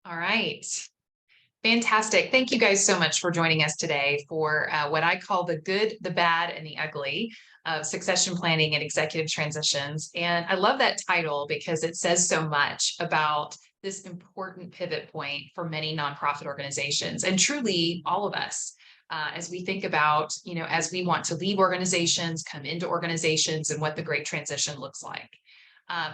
All right. Fantastic. Thank you guys so much for joining us today for what I call the good, the bad, and the ugly of succession planning and executive transitions. And I love that title because it says so much about this important pivot point for many nonprofit organizations and truly all of us. As we think about, as we want to leave organizations, come into organizations, and what the great transition looks like.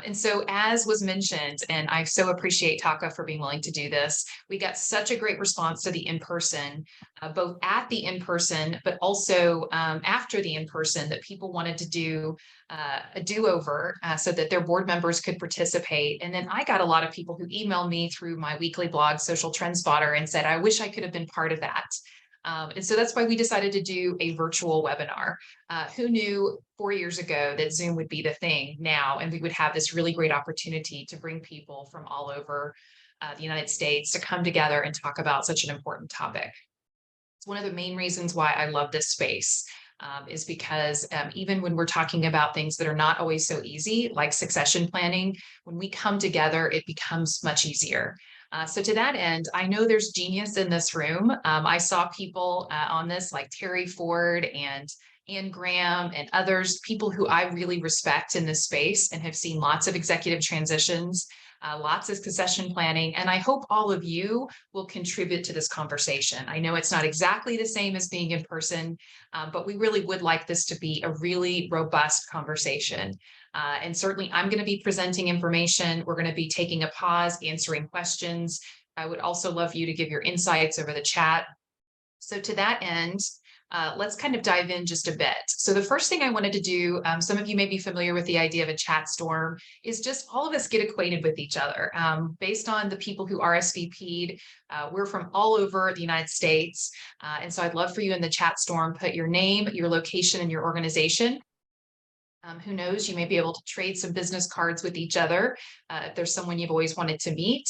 And so, as was mentioned, and I so appreciate TACA for being willing to do this, we got such a great response to the in-person, both at the in-person, but also after the in-person, that people wanted to do a do-over so that their board members could participate. And then I got a lot of people who emailed me through my weekly blog, Social Trend Spotter, and said, I wish I could have been part of that. And so that's why we decided to do a virtual webinar. Who knew 4 years ago that Zoom would be the thing now, and we would have this really great opportunity to bring people from all over the United States to come together and talk about such an important topic. It's one of the main reasons why I love this space. Is because even when we're talking about things that are not always so easy, like succession planning, when we come together, it becomes much easier. So to that end, I know there's genius in this room. I saw people on this like Terry Ford and Ann Graham and others, people who I really respect in this space and have seen lots of executive transitions, lots of succession planning. And I hope all of you will contribute to this conversation. I know it's not exactly the same as being in person, but we really would like this to be a really robust conversation. And certainly I'm going to be presenting information. We're going to be taking a pause, answering questions. I would also love you to give your insights over the chat. So to that end, let's kind of dive in just a bit. So the first thing I wanted to do, some of you may be familiar with the idea of a chat storm, is just all of us get acquainted with each other. Based on the people who RSVP'd, we're from all over the United States. And so I'd love for you in the chat storm, put your name, your location, and your organization. Who knows, you may be able to trade some business cards with each other if there's someone you've always wanted to meet.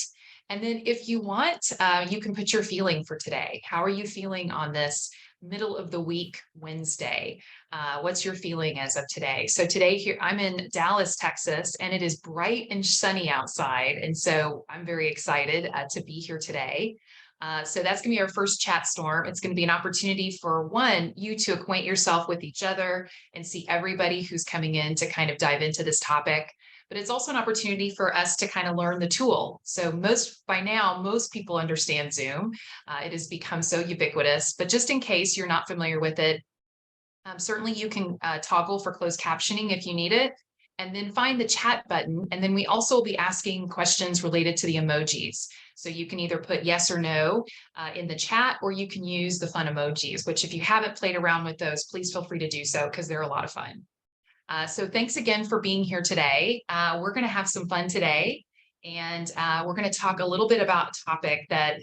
And then if you want, you can put your feeling for today. How are you feeling on this middle of the week Wednesday? What's your feeling as of today? So today here, I'm in Dallas, Texas, and it is bright and sunny outside. And so I'm very excited to be here today. So that's going to be our first chat storm. It's going to be an opportunity for you to acquaint yourself with each other and see everybody who's coming in to kind of dive into this topic. But it's also an opportunity for us to kind of learn the tool. So by now, most people understand Zoom. It has become so ubiquitous, but just in case you're not familiar with it, certainly you can toggle for closed captioning if you need it. And then find the chat button. And then we also will be asking questions related to the emojis. So you can either put yes or no in the chat, or you can use the fun emojis, which if you haven't played around with those, please feel free to do so because they're a lot of fun. So thanks again for being here today. We're going to have some fun today. And we're going to talk a little bit about a topic that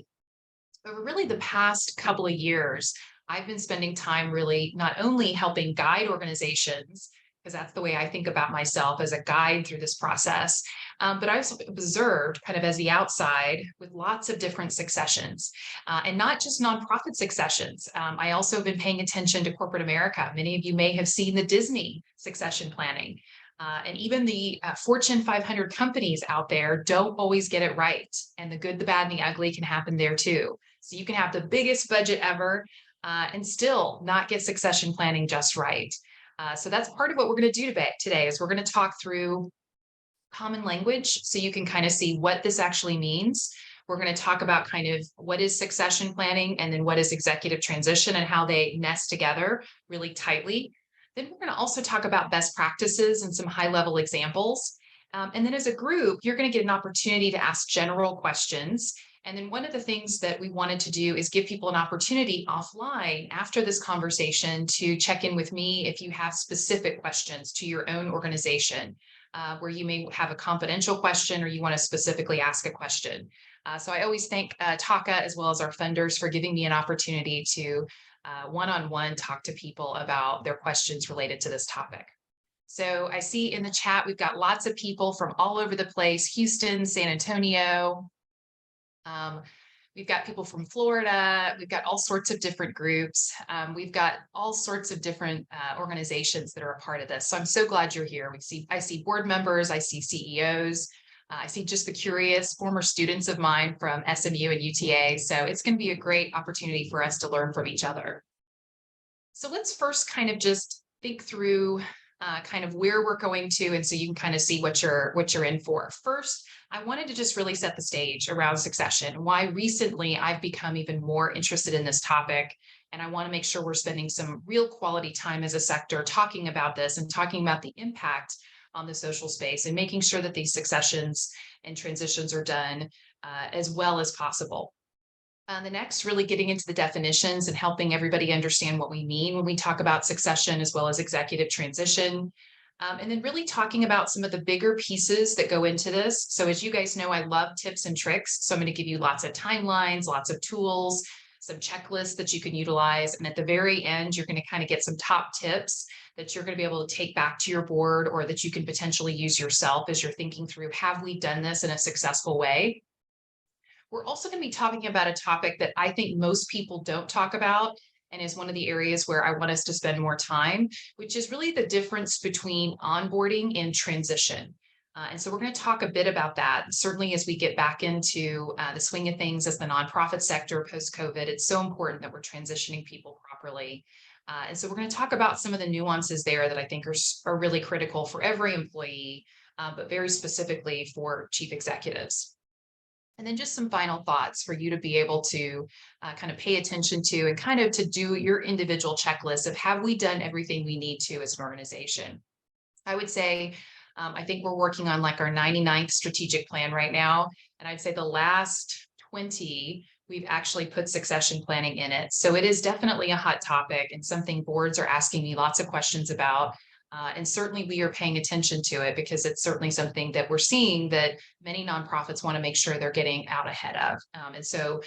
over really the past couple of years, I've been spending time really not only helping guide organizations, because that's the way I think about myself as a guide through this process. But I've observed kind of as the outside with lots of different successions and not just nonprofit successions. I also have been paying attention to corporate America. Many of you may have seen the Disney succession planning. And even the Fortune 500 companies out there don't always get it right. And the good, the bad, and the ugly can happen there too. So you can have the biggest budget ever and still not get succession planning just right. So that's part of what we're going to do today is we're going to talk through common language so you can kind of see what this actually means. We're going to talk about kind of what is succession planning and then what is executive transition and how they nest together really tightly. Then we're going to also talk about best practices and some high-level examples. And then as a group, you're going to get an opportunity to ask general questions. And then one of the things that we wanted to do is give people an opportunity offline after this conversation to check in with me if you have specific questions to your own organization, where you may have a confidential question or you want to specifically ask a question. So I always thank TACA as well as our funders for giving me an opportunity to one-on-one talk to people about their questions related to this topic. So I see in the chat, we've got lots of people from all over the place, Houston, San Antonio. We've got people from Florida. We've got all sorts of different groups. We've got all sorts of different organizations that are a part of this. So I'm so glad you're here. I see board members, I see CEOs. I see just the curious former students of mine from SMU and UTA. So it's going to be a great opportunity for us to learn from each other. So let's first kind of just think through kind of where we're going to, and so you can kind of see what you're in for. First, I wanted to just really set the stage around succession, why recently I've become even more interested in this topic. And I want to make sure we're spending some real quality time as a sector talking about this and talking about the impact on the social space and making sure that these successions and transitions are done as well as possible. The next, really getting into the definitions and helping everybody understand what we mean when we talk about succession as well as executive transition. And then really talking about some of the bigger pieces that go into this. So as you guys know, I love tips and tricks. So I'm going to give you lots of timelines, lots of tools, some checklists that you can utilize. And at the very end, you're going to kind of get some top tips that you're going to be able to take back to your board or that you can potentially use yourself as you're thinking through, have we done this in a successful way? We're also going to be talking about a topic that I think most people don't talk about and is one of the areas where I want us to spend more time, which is really the difference between onboarding and transition. And so we're going to talk a bit about that. Certainly, as we get back into the swing of things as the nonprofit sector post-COVID, it's so important that we're transitioning people properly. And so we're going to talk about some of the nuances there that I think are really critical for every employee, but very specifically for chief executives. And then just some final thoughts for you to be able to kind of pay attention to and kind of to do your individual checklist of have we done everything we need to as an organization. I would say, I think we're working on like our 99th strategic plan right now. And I'd say the last 20, we've actually put succession planning in it. So it is definitely a hot topic and something boards are asking me lots of questions about. And certainly we are paying attention to it because it's certainly something that we're seeing that many nonprofits want to make sure they're getting out ahead of. And so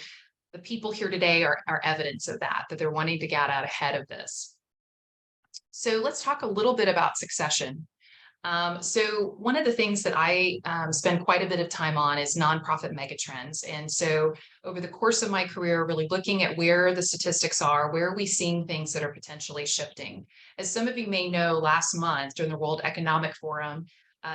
the people here today are evidence of that they're wanting to get out ahead of this. So let's talk a little bit about succession. So one of the things that I spend quite a bit of time on is nonprofit megatrends. And so over the course of my career, really looking at where the statistics are, where are we seeing things that are potentially shifting? As some of you may know, last month during the World Economic Forum,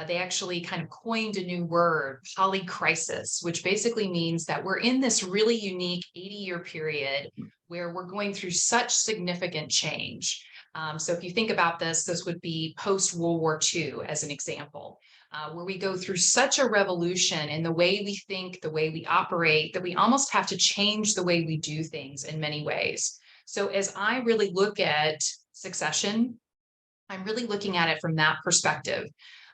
they actually kind of coined a new word, polycrisis, which basically means that we're in this really unique 80-year period where we're going through such significant change. So if you think about this would be post-World War II as an example, where we go through such a revolution in the way we think, the way we operate, that we almost have to change the way we do things in many ways. So as I really look at succession, I'm really looking at it from that perspective.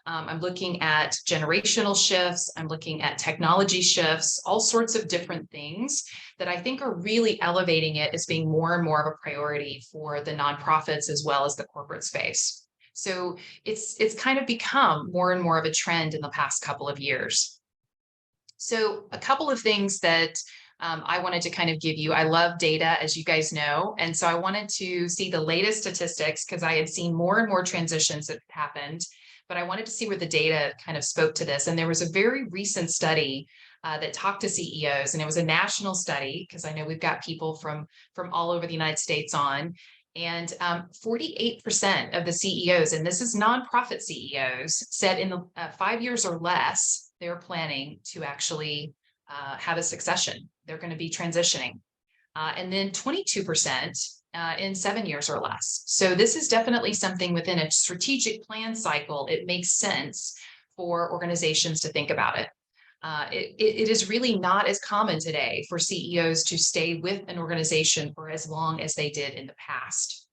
I'm looking at generational shifts. I'm looking at technology shifts, all sorts of different things that I think are really elevating it as being more and more of a priority for the nonprofits as well as the corporate space. So it's kind of become more and more of a trend in the past couple of years. So a couple of things that I wanted to kind of give you. I love data, as you guys know. And so I wanted to see the latest statistics because I had seen more and more transitions that happened. But I wanted to see where the data kind of spoke to this. And there was a very recent study that talked to CEOs, and it was a national study because I know we've got people from all over the United States on. And 48% of the CEOs, and this is nonprofit CEOs, said in the 5 years or less, they're planning to actually have a succession. They're going to be transitioning. And then 22% in 7 years or less. So this is definitely something within a strategic plan cycle. It makes sense for organizations to think about it. It is really not as common today for CEOs to stay with an organization for as long as they did in the past.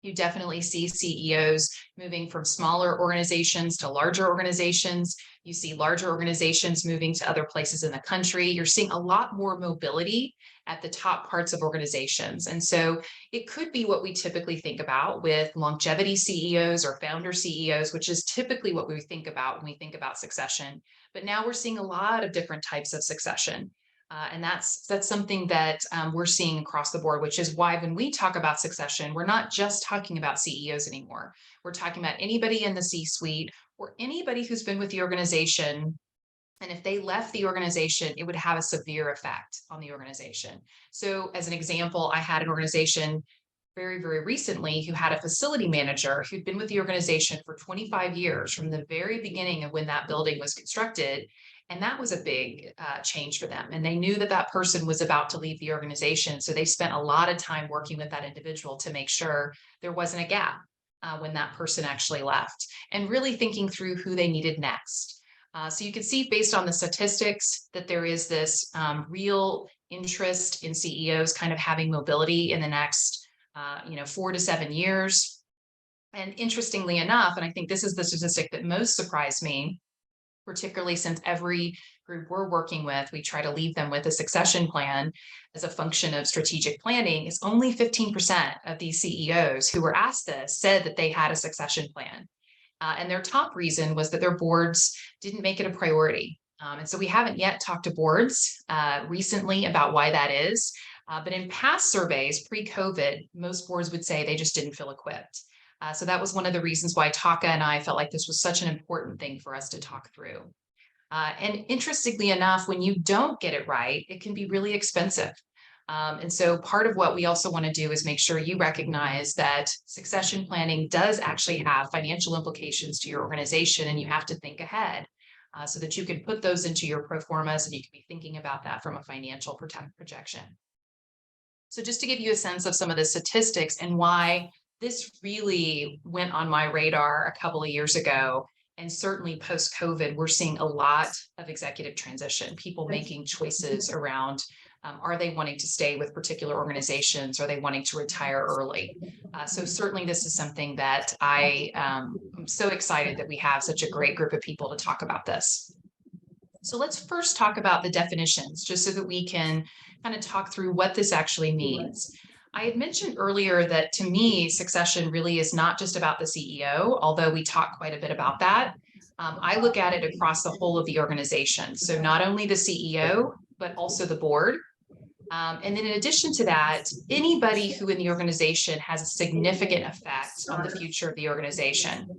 You definitely see CEOs moving from smaller organizations to larger organizations. You see larger organizations moving to other places in the country. You're seeing a lot more mobility at the top parts of organizations. And so it could be what we typically think about with longevity CEOs or founder CEOs, which is typically what we think about when we think about succession. But now we're seeing a lot of different types of succession. And that's something that we're seeing across the board, which is why when we talk about succession, we're not just talking about CEOs anymore. We're talking about anybody in the C-suite or anybody who's been with the organization. And if they left the organization, it would have a severe effect on the organization. So as an example, I had an organization very, very recently who had a facility manager who'd been with the organization for 25 years from the very beginning of when that building was constructed. And that was a big change for them. And they knew that that person was about to leave the organization. So they spent a lot of time working with that individual to make sure there wasn't a gap when that person actually left, and really thinking through who they needed next. So you can see based on the statistics that there is this real interest in CEOs kind of having mobility in the next 4 to 7 years. And interestingly enough, and I think this is the statistic that most surprised me, particularly since every group we're working with, we try to leave them with a succession plan as a function of strategic planning, is only 15% of these CEOs who were asked this said that they had a succession plan. And their top reason was that their boards didn't make it a priority. And so we haven't yet talked to boards recently about why that is. But in past surveys, pre-COVID, most boards would say they just didn't feel equipped. So that was one of the reasons why TACA and I felt like this was such an important thing for us to talk through. And interestingly enough, when you don't get it right, it can be really expensive. And so part of what we also want to do is make sure you recognize that succession planning does actually have financial implications to your organization, and you have to think ahead so that you can put those into your pro formas and you can be thinking about that from a financial projection. So just to give you a sense of some of the statistics and why this really went on my radar a couple of years ago, and certainly post-COVID, we're seeing a lot of executive transition, people making choices around, are they wanting to stay with particular organizations? Are they wanting to retire early? So certainly this is something that I'm so excited that we have such a great group of people to talk about this. So let's first talk about the definitions, just so that we can kind of talk through what this actually means. I had mentioned earlier that to me, succession really is not just about the CEO, although we talk quite a bit about that. I look at it across the whole of the organization. So not only the CEO, but also the board. And then in addition to that, anybody who in the organization has a significant effect on the future of the organization.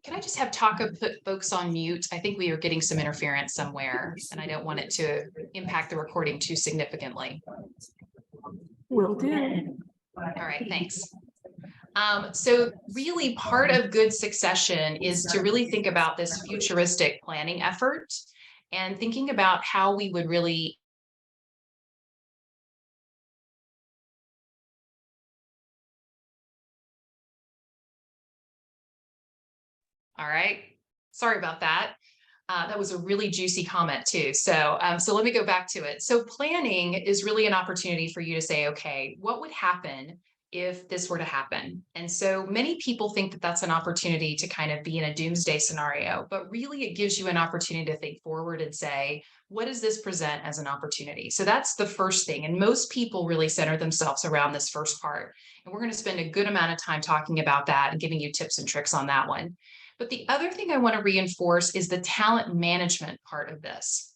Can I just have TACA put folks on mute? I think we are getting some interference somewhere, and I don't want it to impact the recording too significantly. Will do. All right, thanks. So really part of good succession is to really think about this futuristic planning effort and thinking about how we would really all right, sorry about that. That was a really juicy comment too. So let me go back to it. So planning is really an opportunity for you to say, okay, what would happen if this were to happen? And so many people think that that's an opportunity to kind of be in a doomsday scenario, but really it gives you an opportunity to think forward and say, what does this present as an opportunity? So that's the first thing. And most people really center themselves around this first part. And we're going to spend a good amount of time talking about that and giving you tips and tricks on that one. But the other thing I want to reinforce is the talent management part of this.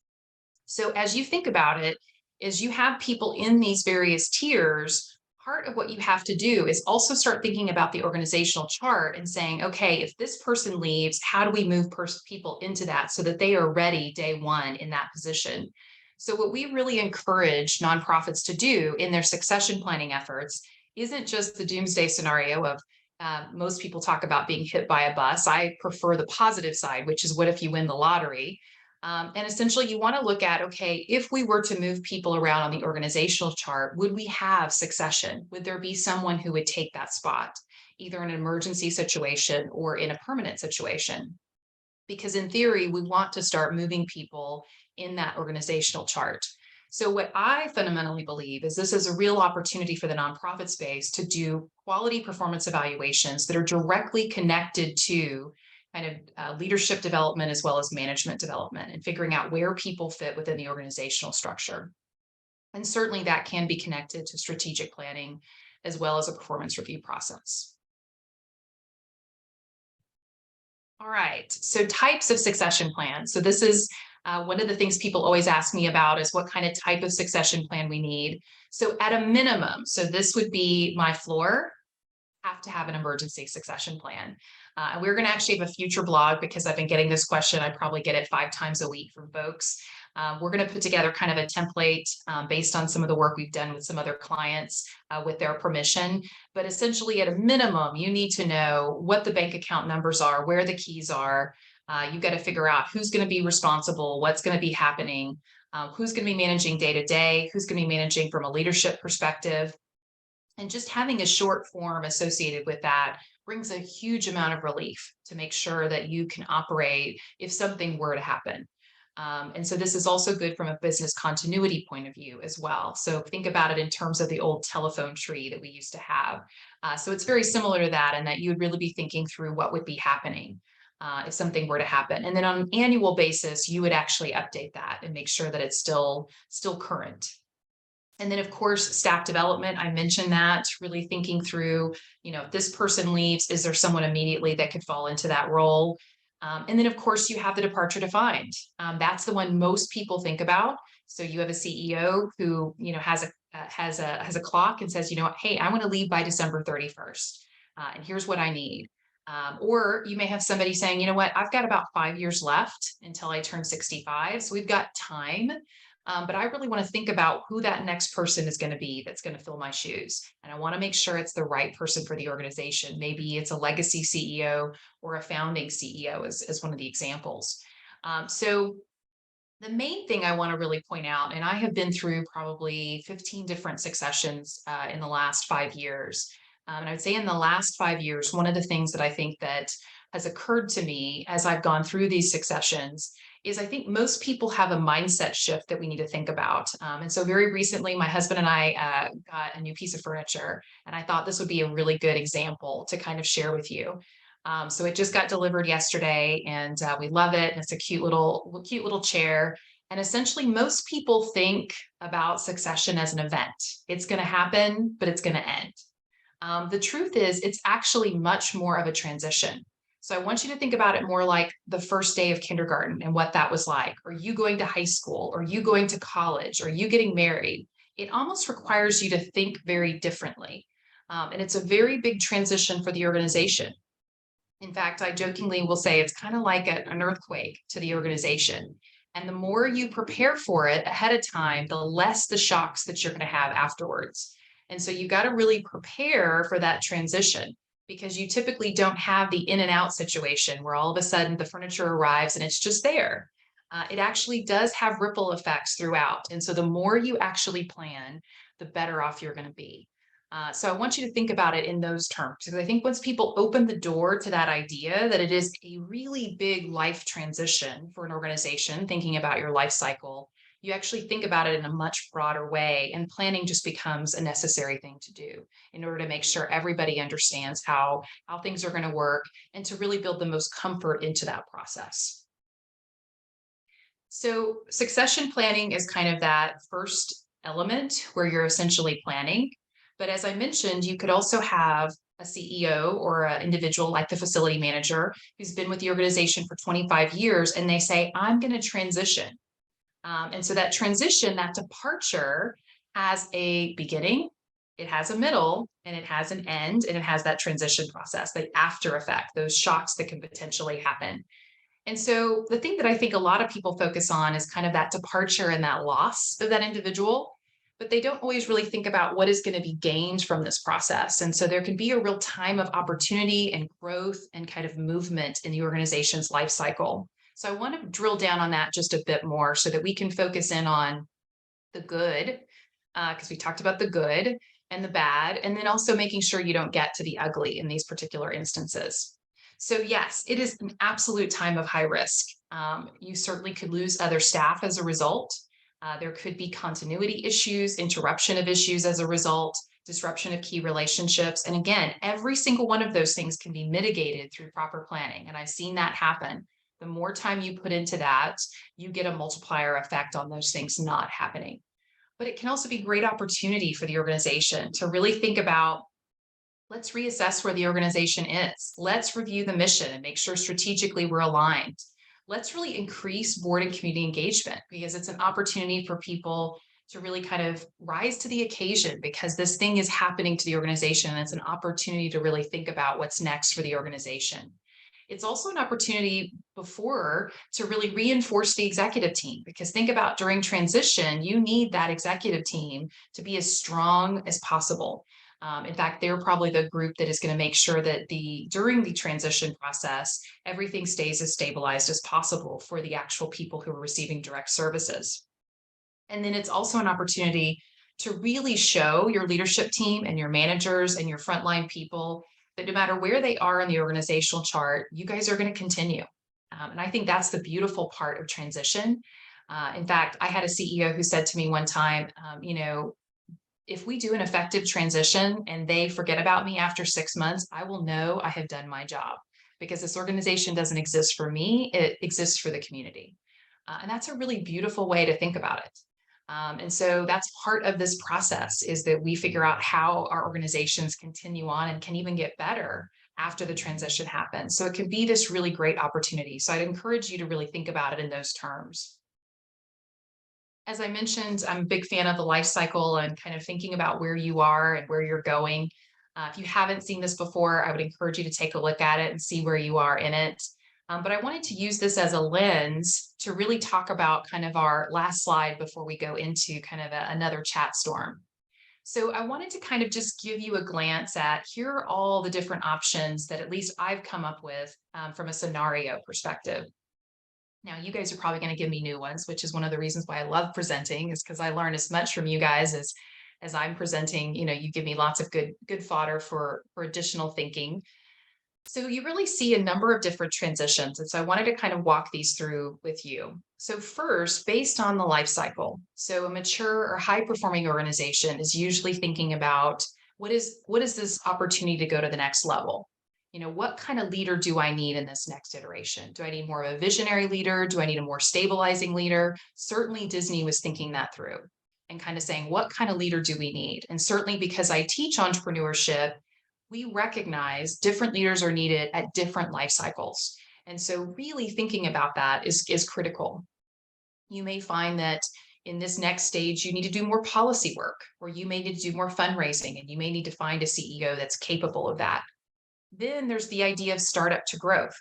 So as you think about it, as you have people in these various tiers, part of what you have to do is also start thinking about the organizational chart and saying, okay, if this person leaves, how do we move people into that so that they are ready day one in that position? So what we really encourage nonprofits to do in their succession planning efforts isn't just the doomsday scenario of most people talk about being hit by a bus. I prefer the positive side, which is what if you win the lottery? And essentially you want to look at, okay, if we were to move people around on the organizational chart, would we have succession? Would there be someone who would take that spot, either in an emergency situation or in a permanent situation? Because in theory, we want to start moving people in that organizational chart. So what I fundamentally believe is this is a real opportunity for the nonprofit space to do quality performance evaluations that are directly connected to kind of leadership development as well as management development and figuring out where people fit within the organizational structure. And certainly that can be connected to strategic planning as well as a performance review process. All right, so types of succession plans. So this is one of the things people always ask me about is what kind of type of succession plan we need. So at a minimum, so this would be my floor, have to have an emergency succession plan. And we're going to actually have a future blog because I've been getting this question. I probably get it 5 times a week from folks. We're going to put together kind of a template based on some of the work we've done with some other clients with their permission. But essentially, at a minimum, you need to know what the bank account numbers are, where the keys are. You've got to figure out who's going to be responsible, what's going to be happening, who's going to be managing day to day, who's going to be managing from a leadership perspective. And just having a short form associated with that brings a huge amount of relief to make sure that you can operate if something were to happen. And so this is also good from a business continuity point of view as well. So think about it in terms of the old telephone tree that we used to have. So it's very similar to that, and that you would really be thinking through what would be happening if something were to happen. And then on an annual basis, you would actually update that and make sure that it's still current. And then, of course, staff development, I mentioned that, really thinking through, if this person leaves, is there someone immediately that could fall into that role? And then, of course, you have the departure defined. That's the one most people think about. So you have a CEO who, has a clock and says, hey, I want to leave by December 31st. And here's what I need. Or you may have somebody saying, I've got about 5 years left until I turn 65. So we've got time. But I really want to think about who that next person is going to be that's going to fill my shoes. And I want to make sure it's the right person for the organization. Maybe it's a legacy CEO or a founding CEO as one of the examples. So the main thing I want to really point out, and I have been through probably 15 different successions in the last 5 years. And I would say in the last 5 years, one of the things that I think that has occurred to me as I've gone through these successions is I think most people have a mindset shift that we need to think about. And so very recently, my husband and I got a new piece of furniture, and I thought this would be a really good example to kind of share with you. So it just got delivered yesterday, and we love it. And it's a cute little chair. And essentially, most people think about succession as an event. It's going to happen, but it's going to end. The truth is, it's actually much more of a transition. So I want you to think about it more like the first day of kindergarten and what that was like, or you going to high school, or you going to college, or you getting married. It almost requires you to think very differently. And it's a very big transition for the organization. In fact, I jokingly will say it's kind of like an earthquake to the organization. And the more you prepare for it ahead of time, the less the shocks that you're going to have afterwards. And so you got to really prepare for that transition, because you typically don't have the in and out situation where all of a sudden the furniture arrives and it's just there. It actually does have ripple effects throughout. And so the more you actually plan, the better off you're going to be. So I want you to think about it in those terms, because I think once people open the door to that idea that it is a really big life transition for an organization, thinking about your life cycle, you actually think about it in a much broader way, and planning just becomes a necessary thing to do in order to make sure everybody understands how things are going to work, and to really build the most comfort into that process. So succession planning is kind of that first element where you're essentially planning. But as I mentioned, you could also have a CEO or an individual like the facility manager who's been with the organization for 25 years, and they say, I'm going to transition. And so that transition, that departure, has a beginning, it has a middle, and it has an end, and it has that transition process, the after effect, those shocks that can potentially happen. And so the thing that I think a lot of people focus on is kind of that departure and that loss of that individual, but they don't always really think about what is going to be gained from this process. And so there can be a real time of opportunity and growth and kind of movement in the organization's life cycle. So I want to drill down on that just a bit more so that we can focus in on the good, because we talked about the good and the bad, and then also making sure you don't get to the ugly in these particular instances. So yes, it is an absolute time of high risk. You certainly could lose other staff as a result. There could be continuity issues, interruption of issues as a result, disruption of key relationships. And again, every single one of those things can be mitigated through proper planning. And I've seen that happen. The more time you put into that, you get a multiplier effect on those things not happening. But it can also be great opportunity for the organization to really think about, let's reassess where the organization is. Let's review the mission and make sure strategically we're aligned. Let's really increase board and community engagement, because it's an opportunity for people to really kind of rise to the occasion, because this thing is happening to the organization, and it's an opportunity to really think about what's next for the organization. It's also an opportunity before to really reinforce the executive team, because think about during transition, you need that executive team to be as strong as possible. In fact, they're probably the group that is going to make sure that during the transition process, everything stays as stabilized as possible for the actual people who are receiving direct services. And then it's also an opportunity to really show your leadership team and your managers and your frontline people that no matter where they are on the organizational chart, you guys are going to continue. And I think that's the beautiful part of transition. In fact, I had a CEO who said to me one time, if we do an effective transition and they forget about me after 6 months, I will know I have done my job, because this organization doesn't exist for me, it exists for the community. And that's a really beautiful way to think about it. And so that's part of this process, is that we figure out how our organizations continue on and can even get better after the transition happens. So it can be this really great opportunity. So I'd encourage you to really think about it in those terms. As I mentioned, I'm a big fan of the life cycle and kind of thinking about where you are and where you're going. If you haven't seen this before, I would encourage you to take a look at it and see where you are in it. But I wanted to use this as a lens to really talk about kind of our last slide before we go into kind of another chat storm. So I wanted to kind of just give you a glance at, here are all the different options that at least I've come up with from a scenario perspective. Now, you guys are probably going to give me new ones, which is one of the reasons why I love presenting, is because I learn as much from you guys as I'm presenting. You give me lots of good fodder for additional thinking. So you really see a number of different transitions. And so I wanted to kind of walk these through with you. So first, based on the life cycle. So a mature or high performing organization is usually thinking about what is this opportunity to go to the next level? What kind of leader do I need in this next iteration? Do I need more of a visionary leader? Do I need a more stabilizing leader? Certainly Disney was thinking that through and kind of saying, what kind of leader do we need? And certainly because I teach entrepreneurship, we recognize different leaders are needed at different life cycles. And so really thinking about that is critical. You may find that in this next stage, you need to do more policy work, or you may need to do more fundraising, and you may need to find a CEO that's capable of that. Then there's the idea of startup to growth.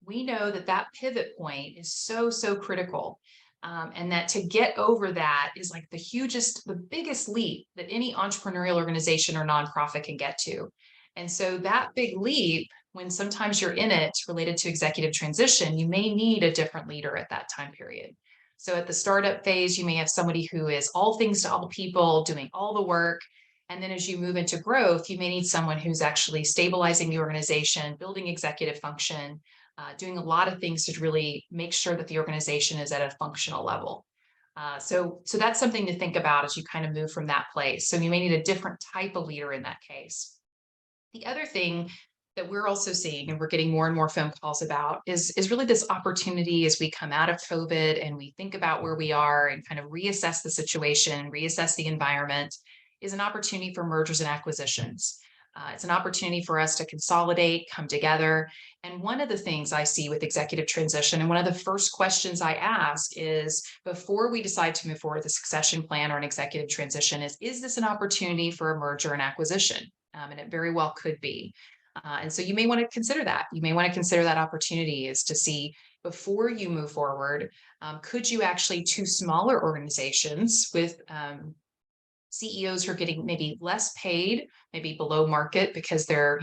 We know that pivot point is so critical. And that to get over that is like the biggest leap that any entrepreneurial organization or nonprofit can get to. And so that big leap, when sometimes you're in it related to executive transition, you may need a different leader at that time period. So at the startup phase, you may have somebody who is all things to all people, doing all the work. And then as you move into growth, you may need someone who's actually stabilizing the organization, building executive function, doing a lot of things to really make sure that the organization is at a functional level. So that's something to think about as you kind of move from that place. So you may need a different type of leader in that case. The other thing that we're also seeing, and we're getting more and more phone calls about, is really this opportunity as we come out of COVID and we think about where we are and kind of reassess the situation, reassess the environment, is an opportunity for mergers and acquisitions. It's an opportunity for us to consolidate, come together. And one of the things I see with executive transition, and one of the first questions I ask is, before we decide to move forward with a succession plan or an executive transition, is this an opportunity for a merger and acquisition? And it very well could be. And so you may want to consider that. You may want to consider that opportunity, is to see, before you move forward, could you actually, two smaller organizations with CEOs who are getting maybe less paid, maybe below market because they're,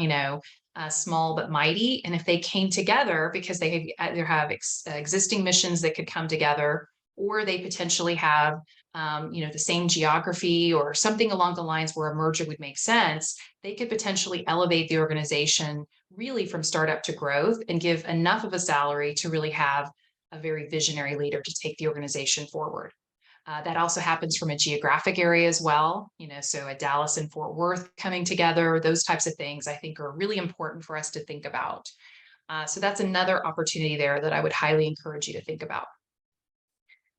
small but mighty. And if they came together because they either have existing missions that could come together, or they potentially have, the same geography or something along the lines where a merger would make sense, they could potentially elevate the organization really from startup to growth and give enough of a salary to really have a very visionary leader to take the organization forward. That also happens from a geographic area as well. So a Dallas and Fort Worth coming together, those types of things I think are really important for us to think about. So that's another opportunity there that I would highly encourage you to think about.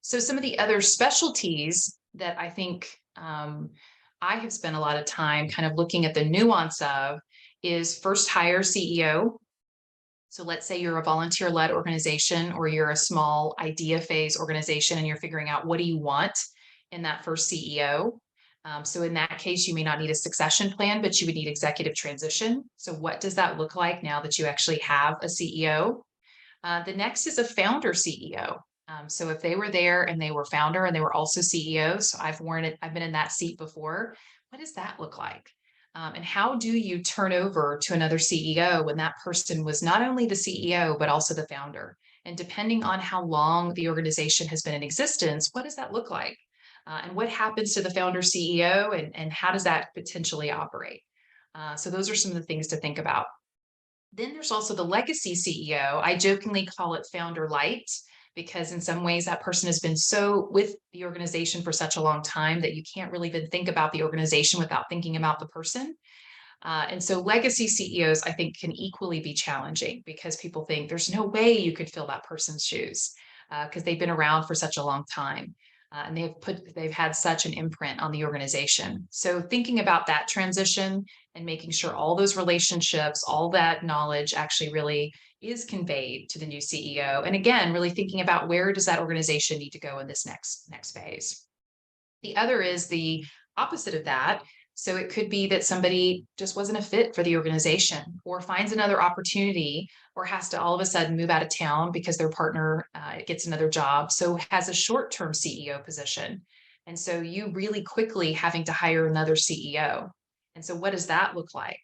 So some of the other specialties that I think I have spent a lot of time kind of looking at the nuance of is first hire CEO. So let's say you're a volunteer-led organization, or you're a small idea phase organization, and you're figuring out, what do you want in that first CEO? So in that case, you may not need a succession plan, but you would need executive transition. So what does that look like now that you actually have a CEO? The next is a founder CEO. So if they were there and they were founder and they were also CEO, so I've worn it, I've been in that seat before. What does that look like? And how do you turn over to another CEO when that person was not only the CEO, but also the founder? And depending on how long the organization has been in existence, what does that look like? And what happens to the founder CEO and how does that potentially operate? So those are some of the things to think about. Then there's also the legacy CEO. I jokingly call it founder light because in some ways that person has been so with the organization for such a long time that you can't really even think about the organization without thinking about the person. And so legacy CEOs, I think, can equally be challenging because people think there's no way you could fill that person's shoes because they've been around for such a long time. And they've had such an imprint on the organization. So thinking about that transition and making sure all those relationships, all that knowledge actually really is conveyed to the new CEO. And again, really thinking about where does that organization need to go in this next phase. The other is the opposite of that. So it could be that somebody just wasn't a fit for the organization or finds another opportunity or has to all of a sudden move out of town because their partner gets another job. So has a short-term CEO position. And so you really quickly having to hire another CEO. And so what does that look like?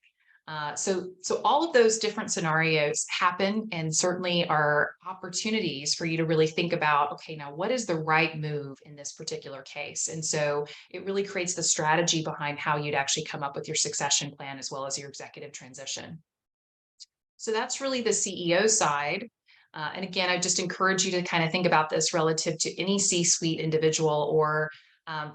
So all of those different scenarios happen and certainly are opportunities for you to really think about, okay, now what is the right move in this particular case? And so it really creates the strategy behind how you'd actually come up with your succession plan as well as your executive transition. So that's really the CEO side. And again, I just encourage you to kind of think about this relative to any C-suite individual or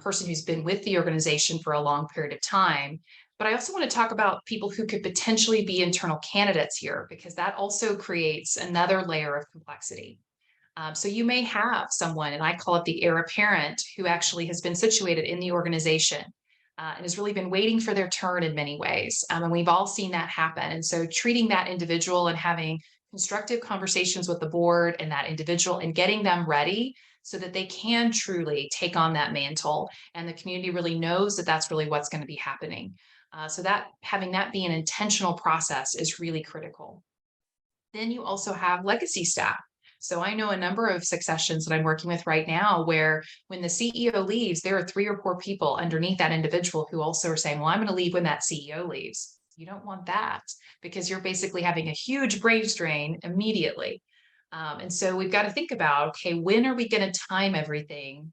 person who's been with the organization for a long period of time. But I also want to talk about people who could potentially be internal candidates here, because that also creates another layer of complexity. So you may have someone, and I call it the heir apparent, who actually has been situated in the organization and has really been waiting for their turn in many ways. And we've all seen that happen. And so treating that individual and having constructive conversations with the board and that individual and getting them ready so that they can truly take on that mantle and the community really knows that that's really what's going to be happening. So that having that be an intentional process is really critical. Then you also have legacy staff. So I know a number of successions that I'm working with right now where when the CEO leaves, there are 3 or 4 people underneath that individual who also are saying, well, I'm going to leave when that CEO leaves. You don't want that because you're basically having a huge brain drain immediately. And so we've got to think about, okay, when are we going to time everything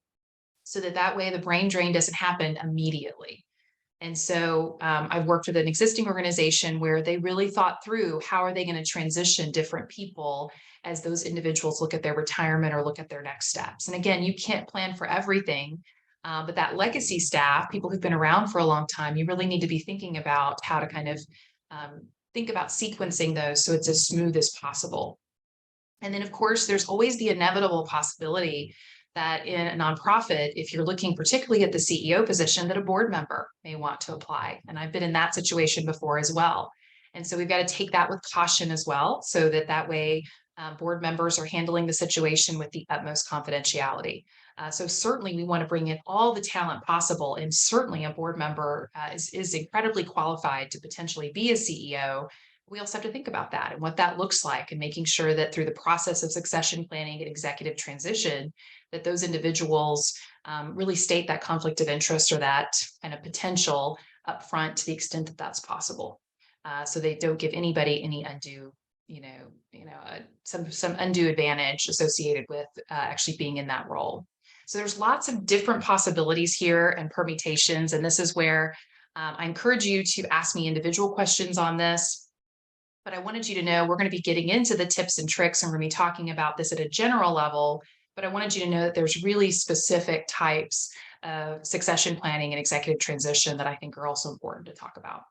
so that way the brain drain doesn't happen immediately? And so I've worked with an existing organization where they really thought through how are they going to transition different people as those individuals look at their retirement or look at their next steps. And again, you can't plan for everything, but that legacy staff, people who've been around for a long time, you really need to be thinking about how to kind of think about sequencing those so it's as smooth as possible. And then, of course, there's always the inevitable possibility that in a nonprofit, if you're looking particularly at the CEO position, that a board member may want to apply. And I've been in that situation before as well. And so we've got to take that with caution as well, so that way board members are handling the situation with the utmost confidentiality. So certainly we want to bring in all the talent possible. And certainly a board member is incredibly qualified to potentially be a CEO. We also have to think about that and what that looks like and making sure that through the process of succession planning and executive transition, that those individuals really state that conflict of interest or that kind of potential upfront to the extent that that's possible. So they don't give anybody any undue, some undue advantage associated with actually being in that role. So there's lots of different possibilities here and permutations. And this is where I encourage you to ask me individual questions on this. But I wanted you to know we're going to be getting into the tips and tricks, and we're going to be talking about this at a general level. But I wanted you to know that there's really specific types of succession planning and executive transition that I think are also important to talk about.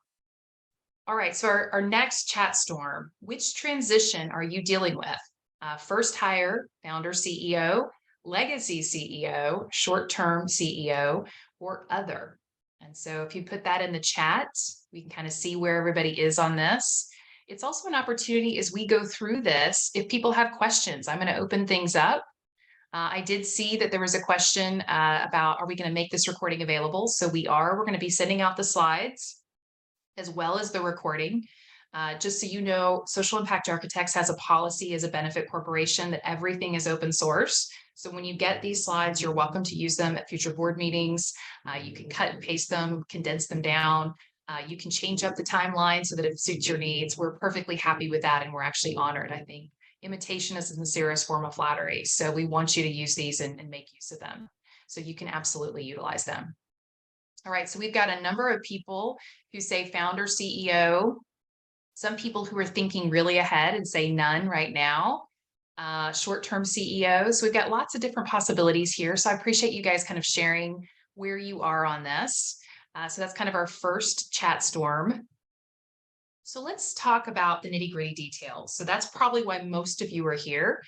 All right, so our next chat storm, which transition are you dealing with? First hire, founder CEO, legacy CEO, short-term CEO, or other? And so if you put that in the chat, we can kind of see where everybody is on this. It's also an opportunity as we go through this, if people have questions, I'm going to open things up. I did see that there was a question about, are we going to make this recording available? So we are. We're going to be sending out the slides as well as the recording. Just so you know, Social Impact Architects has a policy as a benefit corporation that everything is open source. So when you get these slides, you're welcome to use them at future board meetings. You can cut and paste them, condense them down. You can change up the timeline so that it suits your needs. We're perfectly happy with that, and we're actually honored. I think imitation is the sincerest form of flattery. So we want you to use these and make use of them. So you can absolutely utilize them. All right, so we've got a number of people who say founder, CEO, some people who are thinking really ahead and say none right now, short-term CEO. So we've got lots of different possibilities here. So I appreciate you guys kind of sharing where you are on this. So that's kind of our first chat storm. So let's talk about the nitty-gritty details. So that's probably why most of you are here,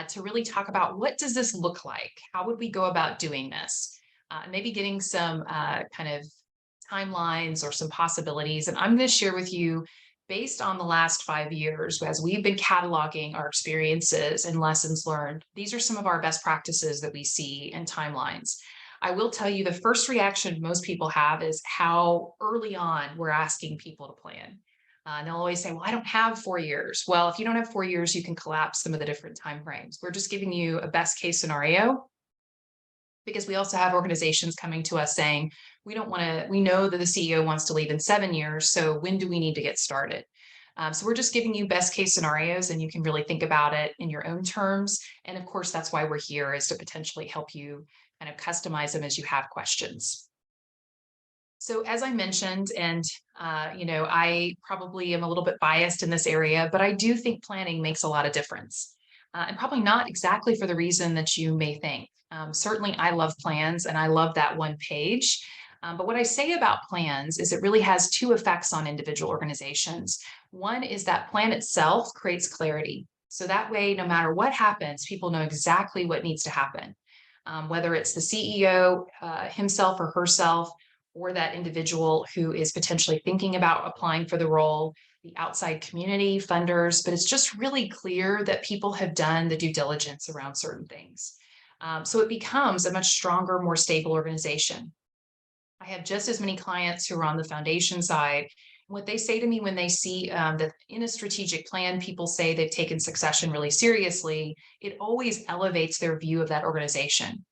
to really talk about what does this look like? How would we go about doing this? Maybe getting some kind of timelines or some possibilities. And I'm going to share with you, based on the last 5 years, as we've been cataloging our experiences and lessons learned, these are some of our best practices that we see in timelines. I will tell you the first reaction most people have is how early on we're asking people to plan. And they'll always say, well, I don't have 4 years. Well, if you don't have 4 years, you can collapse some of the different timeframes. We're just giving you a best case scenario, because we also have organizations coming to us saying, we know that the CEO wants to leave in 7 years. So when do we need to get started? So we're just giving you best case scenarios, and you can really think about it in your own terms. And of course, that's why we're here, is to potentially help you kind of customize them as you have questions. So as I mentioned, and I probably am a little bit biased in this area, but I do think planning makes a lot of difference. And probably not exactly for the reason that you may think. Certainly, I love plans, and I love that one page. But what I say about plans is it really has two effects on individual organizations. One is that plan itself creates clarity. So that way, no matter what happens, people know exactly what needs to happen. Whether it's the CEO himself or herself, or that individual who is potentially thinking about applying for the role, the outside community, funders, but it's just really clear that people have done the due diligence around certain things. So it becomes a much stronger, more stable organization. I have just as many clients who are on the foundation side. What they say to me when they see that in a strategic plan, people say they've taken succession really seriously, it always elevates their view of that organization,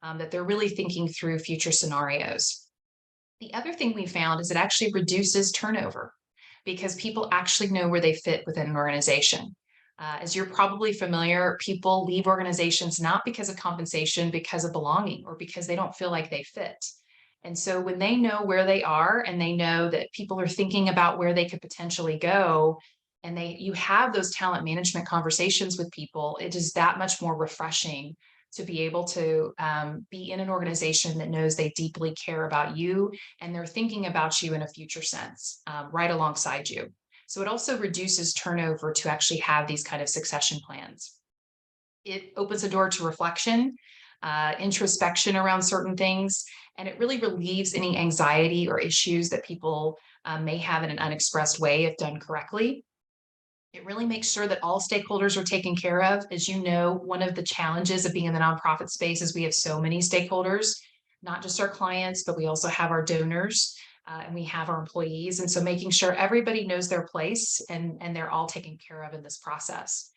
that they're really thinking through future scenarios. The other thing we found is it actually reduces turnover, because people actually know where they fit within an organization. As you're probably familiar, people leave organizations not because of compensation, because of belonging, or because they don't feel like they fit. And so when they know where they are, and they know that people are thinking about where they could potentially go, and you have those talent management conversations with people, it is that much more refreshing to be able to be in an organization that knows they deeply care about you, and they're thinking about you in a future sense, right alongside you. So it also reduces turnover to actually have these kind of succession plans. It opens a door to reflection, introspection around certain things, and it really relieves any anxiety or issues that people may have in an unexpressed way if done correctly. It really makes sure that all stakeholders are taken care of. As you know, one of the challenges of being in the nonprofit space is we have so many stakeholders, not just our clients, but we also have our donors, and we have our employees. And so making sure everybody knows their place, and they're all taken care of in this process.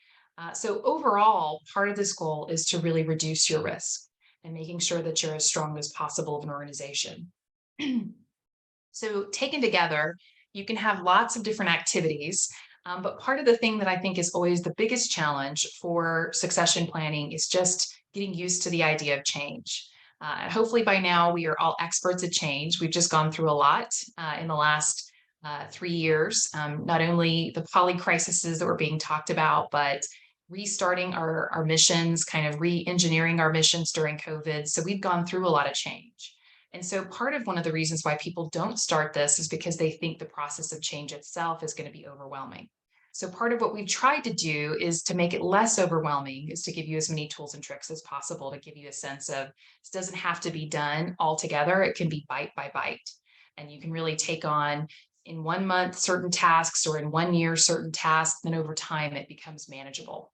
So overall, part of this goal is to really reduce your risk and making sure that you're as strong as possible of an organization. So taken together, you can have lots of different activities. But part of the thing that I think is always the biggest challenge for succession planning is just getting used to the idea of change. Hopefully by now we are all experts at change. We've just gone through a lot in the last 3 years, not only the poly crises that were being talked about, but restarting our missions, kind of re-engineering our missions during COVID. So we've gone through a lot of change. And so part of one of the reasons why people don't start this is because they think the process of change itself is going to be overwhelming. So part of what we've tried to do is to make it less overwhelming, is to give you as many tools and tricks as possible to give you a sense of this doesn't have to be done all together. It can be bite by bite. And you can really take on in 1 month certain tasks, or in 1 year certain tasks, then over time it becomes manageable.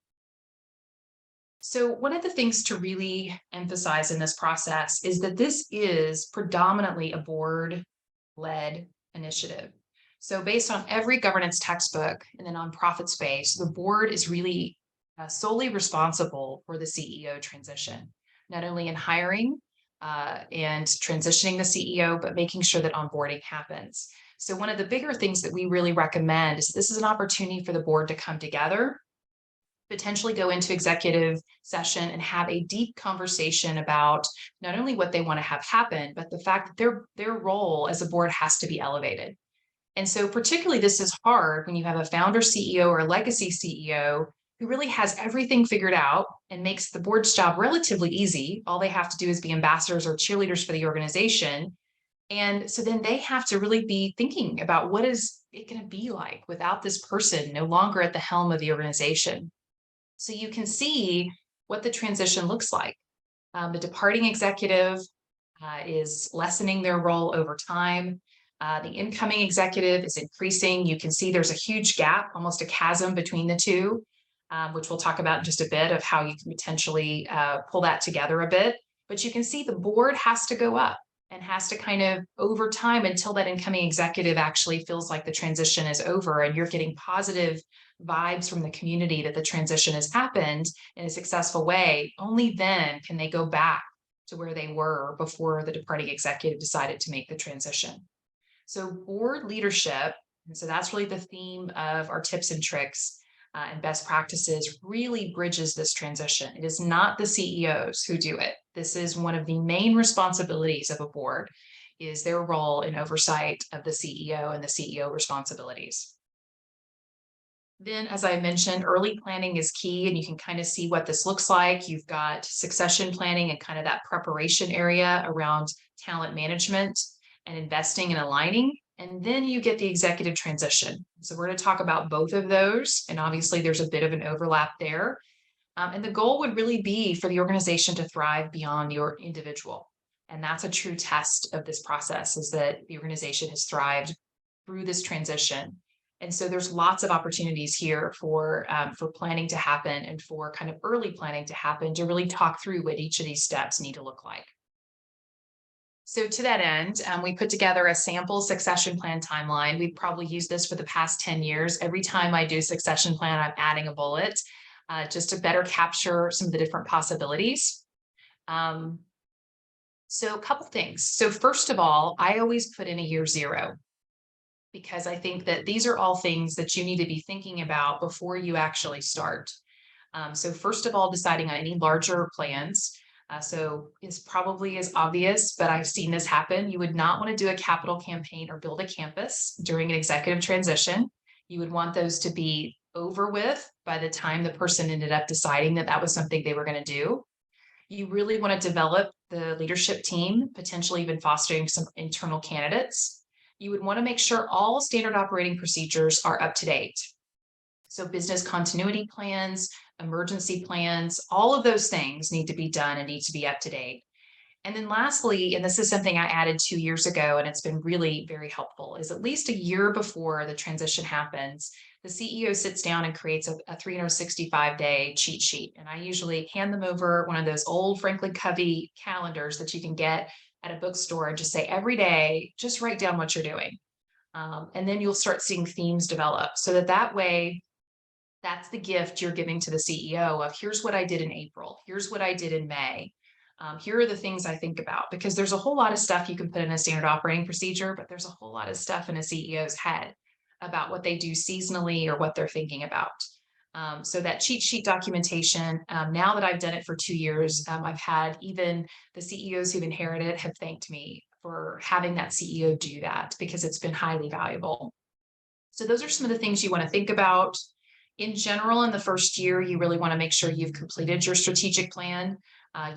So one of the things to really emphasize in this process is that this is predominantly a board-led initiative. So based on every governance textbook in the nonprofit space, the board is really solely responsible for the CEO transition, not only in hiring and transitioning the CEO, but making sure that onboarding happens. So one of the bigger things that we really recommend is this is an opportunity for the board to come together, potentially go into executive session and have a deep conversation about not only what they want to have happen, but the fact that their role as a board has to be elevated. And so particularly this is hard when you have a founder CEO or a legacy CEO who really has everything figured out and makes the board's job relatively easy. All they have to do is be ambassadors or cheerleaders for the organization. And so then they have to really be thinking about what is it going to be like without this person no longer at the helm of the organization. So you can see what the transition looks like. The departing executive is lessening their role over time. The incoming executive is increasing. You can see there's a huge gap, almost a chasm between the two, which we'll talk about in just a bit of how you can potentially pull that together a bit. But you can see the board has to go up and has to kind of over time until that incoming executive actually feels like the transition is over and you're getting positive vibes from the community that the transition has happened in a successful way. Only then can they go back to where they were before the departing executive decided to make the transition. So board leadership, and so that's really the theme of our tips and tricks and best practices, really bridges this transition. It is not the CEOs who do it. This is one of the main responsibilities of a board, is their role in oversight of the CEO and the CEO responsibilities. Then, as I mentioned, early planning is key, and you can kind of see what this looks like. You've got succession planning and kind of that preparation area around talent management and investing and aligning. And then you get the executive transition. So we're going to talk about both of those. And obviously there's a bit of an overlap there. And the goal would really be for the organization to thrive beyond your individual. And that's a true test of this process, is that the organization has thrived through this transition. And so there's lots of opportunities here for planning to happen and for kind of early planning to happen to really talk through what each of these steps need to look like. So to that end, we put together a sample succession plan timeline. We've probably used this for the past 10 years. Every time I do succession plan, I'm adding a bullet just to better capture some of the different possibilities. So a couple things. So first of all, I always put in a year zero, because I think that these are all things that you need to be thinking about before you actually start. So first of all, deciding on any larger plans. So it's probably as obvious, but I've seen this happen. You would not want to do a capital campaign or build a campus during an executive transition. You would want those to be over with by the time the person ended up deciding that that was something they were going to do. You really want to develop the leadership team, potentially even fostering some internal candidates. You would want to make sure all standard operating procedures are up to date. So business continuity plans, emergency plans, all of those things need to be done and need to be up to date. And then lastly, and this is something I added 2 years ago, and it's been really very helpful, is at least a year before the transition happens, the CEO sits down and creates a 365-day cheat sheet. And I usually hand them over one of those old Franklin Covey calendars that you can get at a bookstore and just say, every day, just write down what you're doing. And then you'll start seeing themes develop, so that way, that's the gift you're giving to the CEO of, here's what I did in April. Here's what I did in May. Here are the things I think about, because there's a whole lot of stuff you can put in a standard operating procedure, but there's a whole lot of stuff in a CEO's head about what they do seasonally or what they're thinking about. So that cheat sheet documentation, now that I've done it for 2 years, I've had even the CEOs who've inherited have thanked me for having that CEO do that, because it's been highly valuable. So those are some of the things you want to think about. In general, in the first year, you really want to make sure you've completed your strategic plan.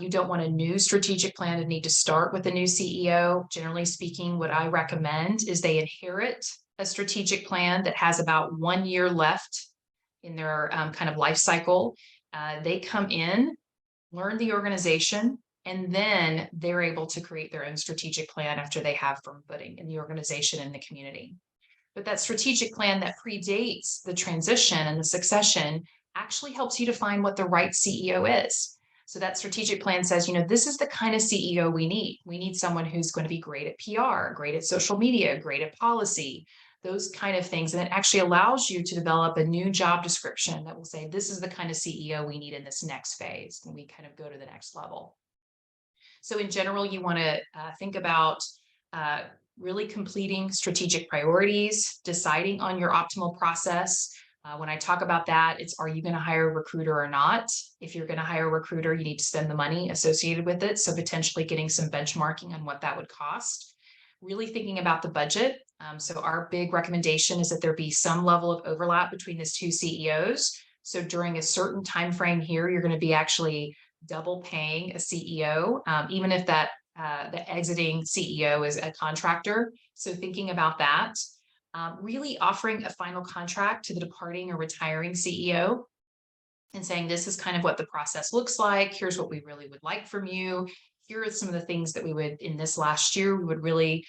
You don't want a new strategic plan to need to start with a new CEO. Generally speaking, what I recommend is they inherit a strategic plan that has about 1 year left in their kind of life cycle. They come in, learn the organization, and then they're able to create their own strategic plan after they have firm footing in the organization and the community. But that strategic plan that predates the transition and the succession actually helps you define what the right CEO is. So that strategic plan says, this is the kind of CEO we need. We need someone who's going to be great at PR, great at social media, great at policy, those kind of things. And it actually allows you to develop a new job description that will say, this is the kind of CEO we need in this next phase when we kind of go to the next level. So in general, you want to think about really completing strategic priorities, deciding on your optimal process. When I talk about that, it's, are you going to hire a recruiter or not? If you're going to hire a recruiter, you need to spend the money associated with it. So potentially getting some benchmarking on what that would cost. Really thinking about the budget. So our big recommendation is that there be some level of overlap between these two CEOs. So during a certain time frame here, you're going to be actually double paying a CEO, even if that the exiting CEO is a contractor. So thinking about that, really offering a final contract to the departing or retiring CEO and saying, this is kind of what the process looks like. Here's what we really would like from you. Here are some of the things that we would, in this last year, we would really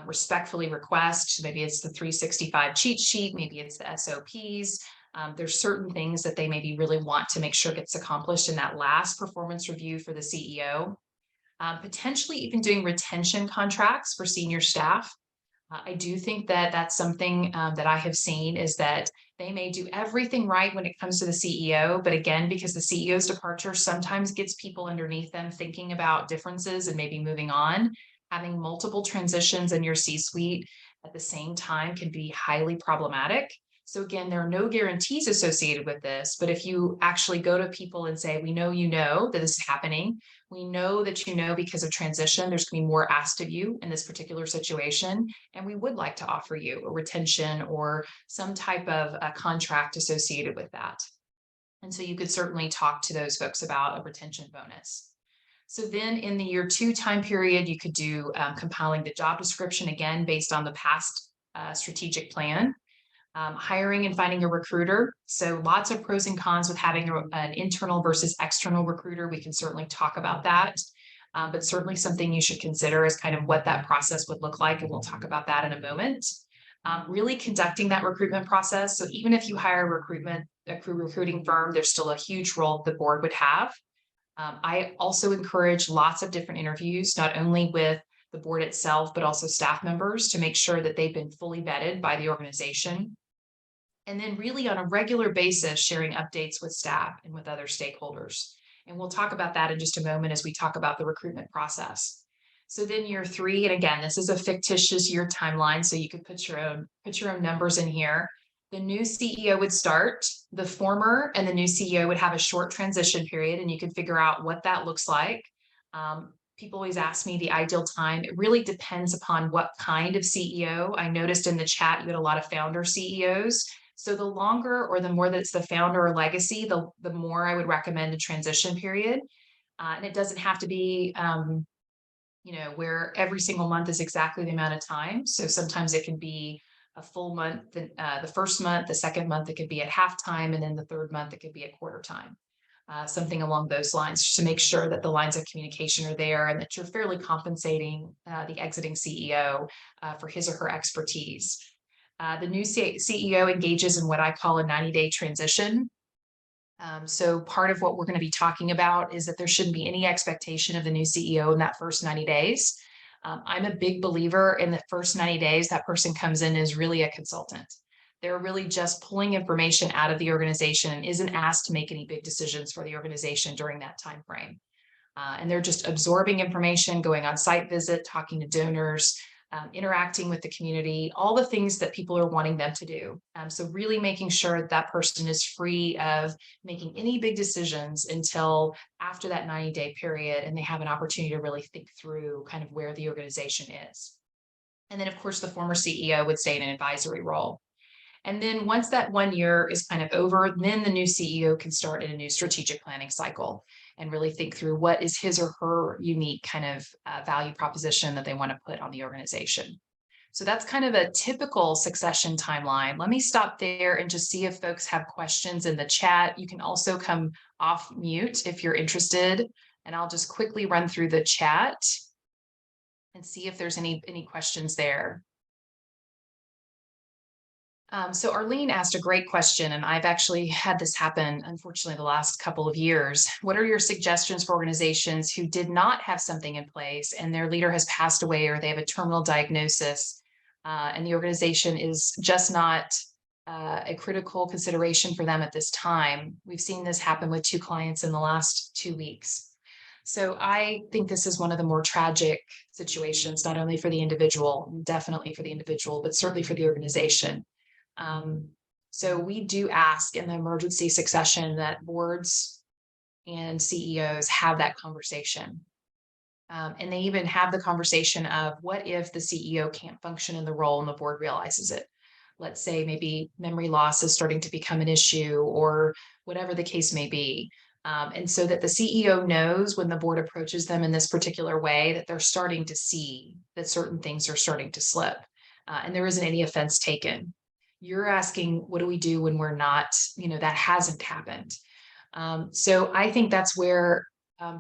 respectfully request. Maybe it's the 365 cheat sheet, maybe it's the SOPs. There's certain things that they maybe really want to make sure gets accomplished in that last performance review for the CEO. Potentially even doing retention contracts for senior staff. I do think that that's something that I have seen is that they may do everything right when it comes to the CEO, but again, because the CEO's departure sometimes gets people underneath them thinking about differences and maybe moving on. Having multiple transitions in your C-suite at the same time can be highly problematic. So again, there are no guarantees associated with this, but if you actually go to people and say, we know that this is happening, we know that because of transition, there's going to be more asked of you in this particular situation, and we would like to offer you a retention or some type of a contract associated with that. And so you could certainly talk to those folks about a retention bonus. So then in the year 2 time period, you could do compiling the job description again based on the past strategic plan. Hiring and finding a recruiter. So lots of pros and cons with having an internal versus external recruiter. We can certainly talk about that, but certainly something you should consider is kind of what that process would look like. And we'll talk about that in a moment. Really conducting that recruitment process. So even if you hire a recruiting firm, there's still a huge role the board would have. I also encourage lots of different interviews, not only with the board itself, but also staff members to make sure that they've been fully vetted by the organization. And then really on a regular basis, sharing updates with staff and with other stakeholders. And we'll talk about that in just a moment as we talk about the recruitment process. So then year 3, and again, this is a fictitious year timeline, so you could put your own numbers in here. The new CEO would start, the former and the new CEO would have a short transition period, and you can figure out what that looks like. People always ask me the ideal time. It really depends upon what kind of CEO. I noticed in the chat, you had a lot of founder CEOs. So the longer or the more that it's the founder or legacy, the more I would recommend a transition period. And it doesn't have to be, where every single month is exactly the amount of time. So sometimes it can be a full month, the first month, the second month, it could be at halftime, and then the third month, it could be at quarter time. Something along those lines, just to make sure that the lines of communication are there and that you're fairly compensating the exiting CEO for his or her expertise. The new CEO engages in what I call a 90-day transition. So part of what we're going to be talking about is that there shouldn't be any expectation of the new CEO in that first 90 days. I'm a big believer in the first 90 days, that person comes in as really a consultant. They're really just pulling information out of the organization and isn't asked to make any big decisions for the organization during that time frame. And they're just absorbing information, going on site visit, talking to donors, interacting with the community, all the things that people are wanting them to do. So really making sure that person is free of making any big decisions until after that 90-day period, and they have an opportunity to really think through kind of where the organization is. And then, of course, the former CEO would stay in an advisory role. And then once that 1 year is kind of over, then the new CEO can start in a new strategic planning cycle and really think through what is his or her unique kind of value proposition that they want to put on the organization. So that's kind of a typical succession timeline. Let me stop there and just see if folks have questions in the chat. You can also come off mute if you're interested, and I'll just quickly run through the chat and see if there's any questions there. So Arlene asked a great question, and I've actually had this happen, unfortunately, the last couple of years. What are your suggestions for organizations who did not have something in place and their leader has passed away or they have a terminal diagnosis, and the organization is just not a critical consideration for them at this time? We've seen this happen with 2 clients in the last 2 weeks. So I think this is one of the more tragic situations, not only for the individual, definitely for the individual, but certainly for the organization. So we do ask in the emergency succession that boards and CEOs have that conversation. And they even have the conversation of what if the CEO can't function in the role and the board realizes it? Let's say maybe memory loss is starting to become an issue or whatever the case may be. And so that the CEO knows when the board approaches them in this particular way that they're starting to see that certain things are starting to slip, and there isn't any offense taken. You're asking, what do we do when we're not, that hasn't happened? So I think that's where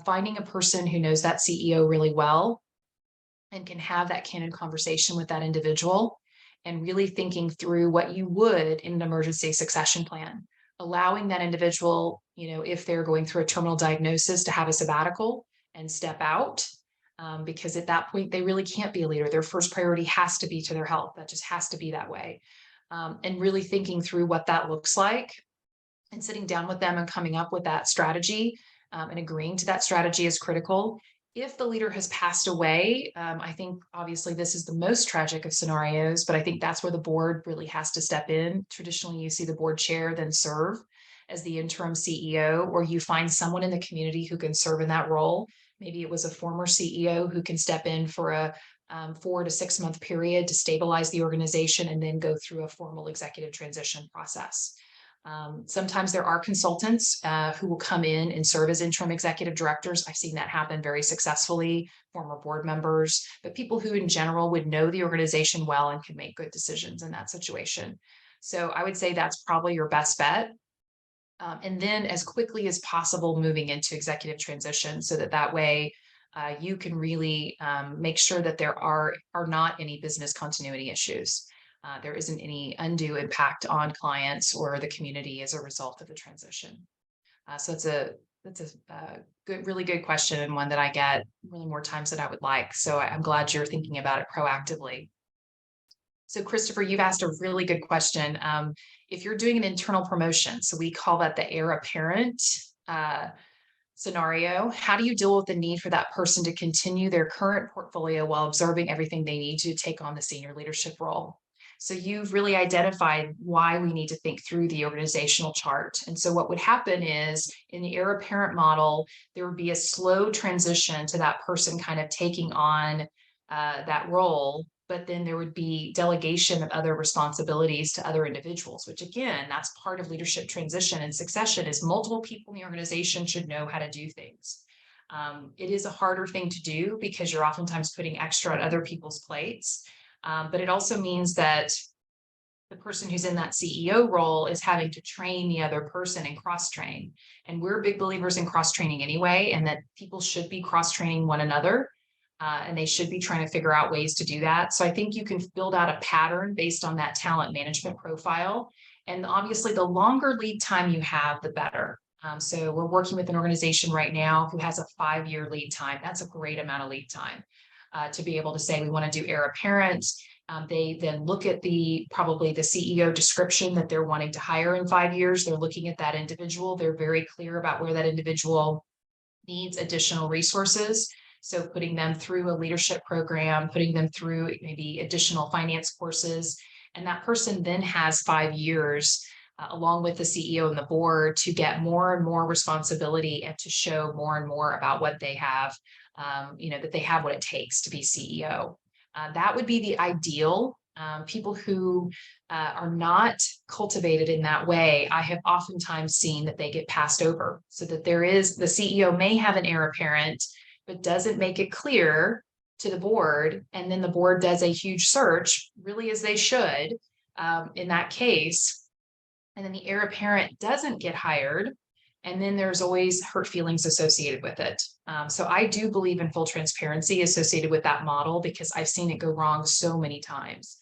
finding a person who knows that CEO really well and can have that candid conversation with that individual and really thinking through what you would in an emergency succession plan, allowing that individual, if they're going through a terminal diagnosis, to have a sabbatical and step out. Because at that point, they really can't be a leader. Their first priority has to be to their health. That just has to be that way. And really thinking through what that looks like and sitting down with them and coming up with that strategy, and agreeing to that strategy is critical. If the leader has passed away, I think obviously this is the most tragic of scenarios, but I think that's where the board really has to step in. Traditionally, you see the board chair then serve as the interim CEO, or you find someone in the community who can serve in that role. Maybe it was a former CEO who can step in for a 4 to 6 month period to stabilize the organization and then go through a formal executive transition process. Sometimes there are consultants who will come in and serve as interim executive directors. I've seen that happen very successfully, former board members, but people who in general would know the organization well and can make good decisions in that situation. So I would say that's probably your best bet. And then as quickly as possible, moving into executive transition so that way you can really make sure that there are not any business continuity issues. There isn't any undue impact on clients or the community as a result of the transition. So that's a really good question, and one that I get really more times than I would like. So I'm glad you're thinking about it proactively. So Christopher, you've asked a really good question. If you're doing an internal promotion, so we call that the heir apparent scenario, how do you deal with the need for that person to continue their current portfolio while absorbing everything they need to take on the senior leadership role? So you've really identified why we need to think through the organizational chart. And so what would happen is in the heir apparent model, there would be a slow transition to that person kind of taking on that role, but then there would be delegation of other responsibilities to other individuals, which again, that's part of leadership transition and succession, is multiple people in the organization should know how to do things. It is a harder thing to do because you're oftentimes putting extra on other people's plates. But it also means that the person who's in that CEO role is having to train the other person and cross-train. And we're big believers in cross-training anyway, and that people should be cross-training one another. And they should be trying to figure out ways to do that. So I think you can build out a pattern based on that talent management profile. And obviously, the longer lead time you have, the better. So we're working with an organization right now who has a 5-year lead time. That's a great amount of lead time to be able to say we want to do heir apparent. They then look at probably the CEO description that they're wanting to hire in 5 years. They're looking at that individual. They're very clear about where that individual needs additional resources. So putting them through a leadership program, putting them through maybe additional finance courses. And that person then has 5 years along with the CEO and the board to get more and more responsibility and to show more and more about what they have, that they have what it takes to be CEO. That would be the ideal. People who are not cultivated in that way, I have oftentimes seen that they get passed over, so that the CEO may have an heir apparent, but doesn't make it clear to the board. And then the board does a huge search, really as they should, in that case. And then the heir apparent doesn't get hired. And then there's always hurt feelings associated with it. So I do believe in full transparency associated with that model because I've seen it go wrong so many times.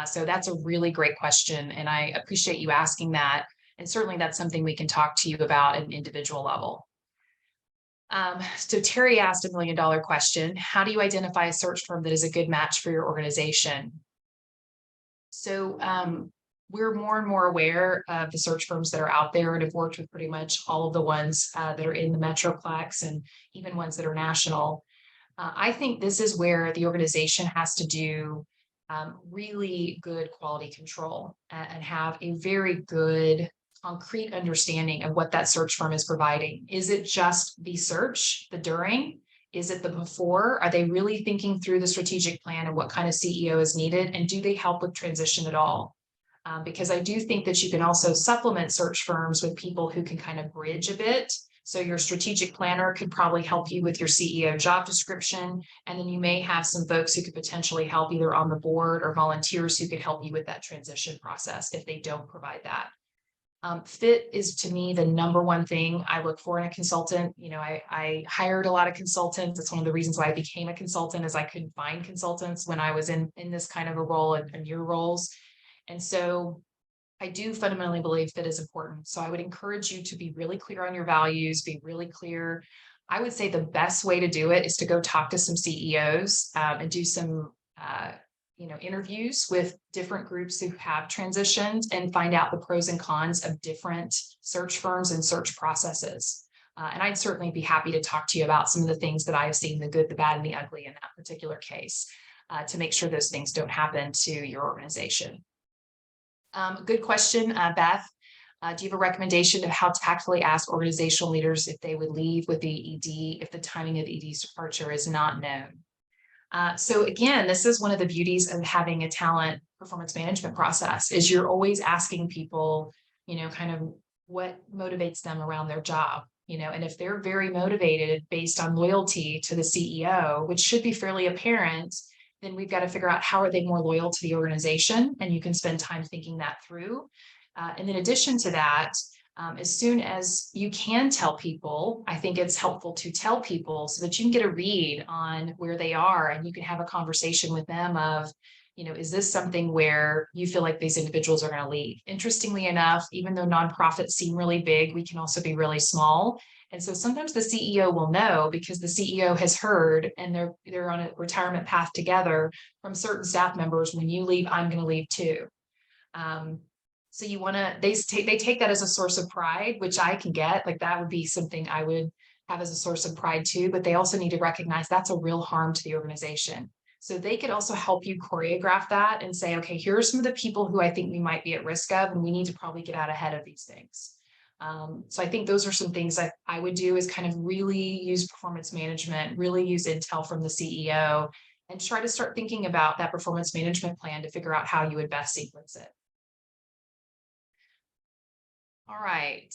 So that's a really great question, and I appreciate you asking that. And certainly that's something we can talk to you about at an individual level. So Terry asked $1 million question. How do you identify a search firm that is a good match for your organization? So we're more and more aware of the search firms that are out there and have worked with pretty much all of the ones that are in the Metroplex and even ones that are national. I think this is where the organization has to do really good quality control and have a very good concrete understanding of what that search firm is providing. Is it just the search, the during? Is it the before? Are they really thinking through the strategic plan and what kind of CEO is needed? And do they help with transition at all? Because I do think that you can also supplement search firms with people who can kind of bridge a bit. So your strategic planner could probably help you with your CEO job description. And then you may have some folks who could potentially help either on the board or volunteers who could help you with that transition process if they don't provide that. Fit is, to me, the number one thing I look for in a consultant. You know, I hired a lot of consultants. It's one of the reasons why I became a consultant, is I couldn't find consultants when I was in this kind of a role and your roles. And so I do fundamentally believe fit is important. So I would encourage you to be really clear on your values, be really clear. I would say the best way to do it is to go talk to some CEOs and do some interviews with different groups who have transitioned and find out the pros and cons of different search firms and search processes. And I'd certainly be happy to talk to you about some of the things that I've seen, the good, the bad, and the ugly in that particular case, to make sure those things don't happen to your organization. Good question, Beth. Do you have a recommendation of how to tactfully ask organizational leaders if they would leave with the ED if the timing of the ED's departure is not known? So again, this is one of the beauties of having a talent performance management process, is you're always asking people, kind of what motivates them around their job, and if they're very motivated based on loyalty to the CEO, which should be fairly apparent, then we've got to figure out how are they more loyal to the organization, and you can spend time thinking that through. And in addition to that, as soon as you can tell people, I think it's helpful to tell people so that you can get a read on where they are and you can have a conversation with them of, is this something where you feel like these individuals are going to leave? Interestingly enough, even though nonprofits seem really big, we can also be really small. And so sometimes the CEO will know because the CEO has heard and they're on a retirement path together from certain staff members. When you leave, I'm going to leave too. So you want to, they take that as a source of pride, which I can get, like that would be something I would have as a source of pride too, but they also need to recognize that's a real harm to the organization. So they could also help you choreograph that and say, okay, here are some of the people who I think we might be at risk of, and we need to probably get out ahead of these things. So I think those are some things that I would do, is kind of really use performance management, really use intel from the CEO, and try to start thinking about that performance management plan to figure out how you would best sequence it. All right.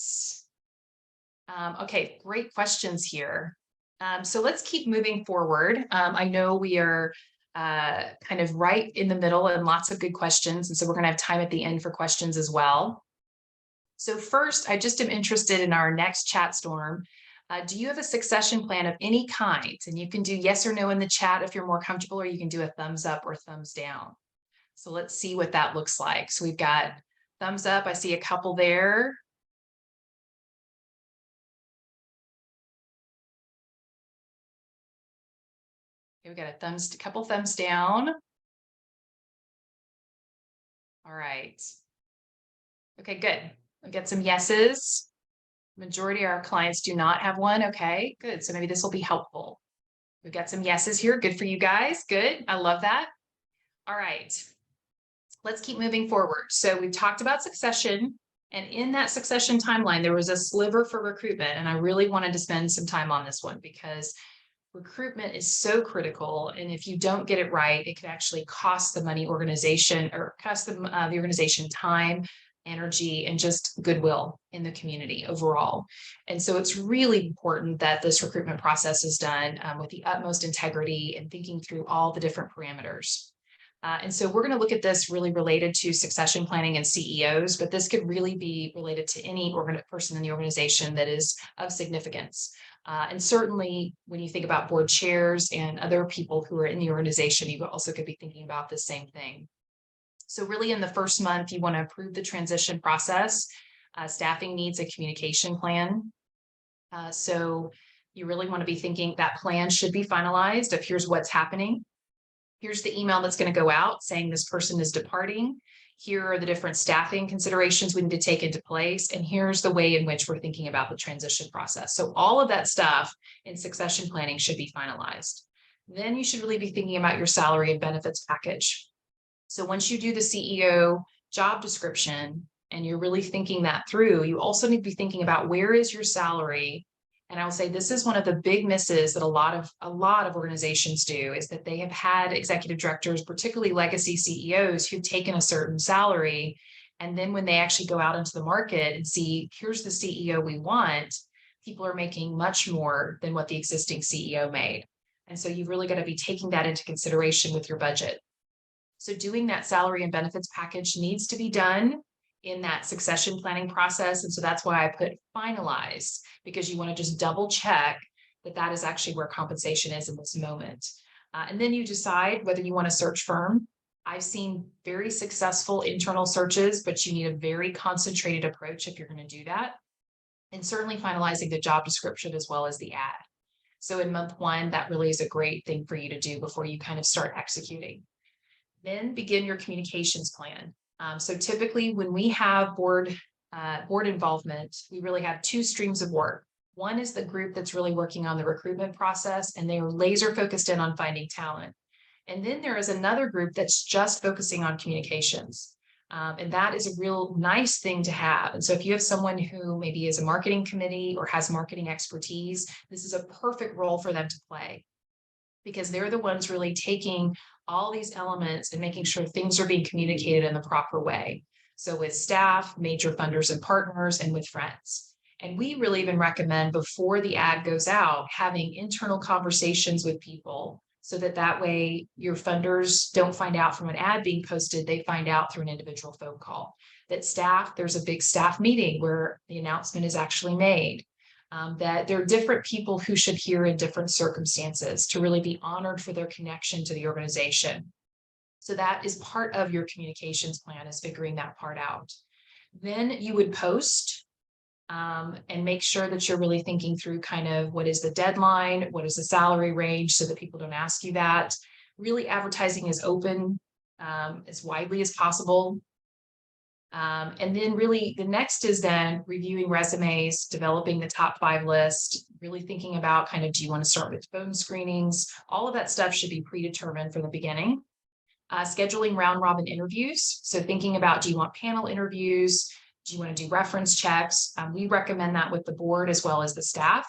Okay, great questions here. So let's keep moving forward. I know we are kind of right in the middle and lots of good questions. And so we're going to have time at the end for questions as well. So first, I just am interested in our next chat storm. Do you have a succession plan of any kind? And you can do yes or no in the chat if you're more comfortable, or you can do a thumbs up or thumbs down. So let's see what that looks like. So we've got thumbs up. I see a couple there. Okay, we got a couple thumbs down. All right. Okay, good. We'll get some yeses. Majority of our clients do not have one. Okay, good. So maybe this will be helpful. We've got some yeses here. Good for you guys. Good. I love that. All right. Let's keep moving forward. So we've talked about succession, and in that succession timeline, there was a sliver for recruitment. And I really wanted to spend some time on this one because recruitment is so critical. And if you don't get it right, it could actually cost the money organization, or cost the organization time, energy, and just goodwill in the community overall. And so it's really important that this recruitment process is done with the utmost integrity and thinking through all the different parameters. And so we're going to look at this really related to succession planning and CEOs, but this could really be related to any person in the organization that is of significance. And certainly when you think about board chairs and other people who are in the organization, you also could be thinking about the same thing. So really in the first month, you want to approve the transition process. Staffing needs a communication plan. So you really want to be thinking that plan should be finalized of here's what's happening. Here's the email that's going to go out saying this person is departing. Here are the different staffing considerations we need to take into place. And here's the way in which we're thinking about the transition process. So all of that stuff in succession planning should be finalized. Then you should really be thinking about your salary and benefits package. So once you do the CEO job description and you're really thinking that through, you also need to be thinking about where is your salary. And I will say this is one of the big misses that a lot of organizations do, is that they have had executive directors, particularly legacy CEOs, who've taken a certain salary. And then when they actually go out into the market and see, here's the CEO we want, people are making much more than what the existing CEO made. And so you've really got to be taking that into consideration with your budget. So doing that salary and benefits package needs to be done in that succession planning process. And so that's why I put finalized, because you want to just double check that that is actually where compensation is in this moment. And then you decide whether you want a search firm. I've seen very successful internal searches, but you need a very concentrated approach if you're going to do that. And certainly finalizing the job description as well as the ad. So in month one, that really is a great thing for you to do before you kind of start executing. Then begin your communications plan. So typically when we have board involvement, we really have two streams of work. One is the group that's really working on the recruitment process, and they are laser focused in on finding talent. And then there is another group that's just focusing on communications. And that is a real nice thing to have. And so if you have someone who maybe is a marketing committee or has marketing expertise, this is a perfect role for them to play, because they're the ones really taking all these elements and making sure things are being communicated in the proper way. So with staff, major funders and partners, and with friends. And we really even recommend, before the ad goes out, having internal conversations with people, so that way your funders don't find out from an ad being posted, they find out through an individual phone call. That staff, there's a big staff meeting where the announcement is actually made. That there are different people who should hear in different circumstances to really be honored for their connection to the organization. So that is part of your communications plan, is figuring that part out. Then you would post and make sure that you're really thinking through kind of what is the deadline, what is the salary range, so that people don't ask you that. Really advertising is open as widely as possible. And then really the next is then reviewing resumes, developing the top 5 list, really thinking about kind of, do you want to start with phone screenings? All of that stuff should be predetermined from the beginning. Scheduling round robin interviews. So thinking about, do you want panel interviews? Do you want to do reference checks? We recommend that with the board as well as the staff.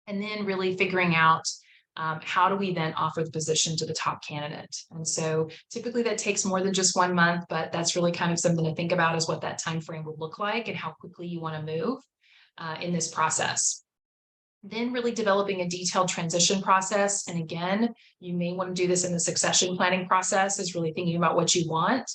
And then really figuring out how do we then offer the position to the top candidate? And so typically that takes more than just 1 month, but that's really kind of something to think about, is what that time frame would look like and how quickly you want to move in this process. Then really developing a detailed transition process. And again, you may want to do this in the succession planning process, is really thinking about what you want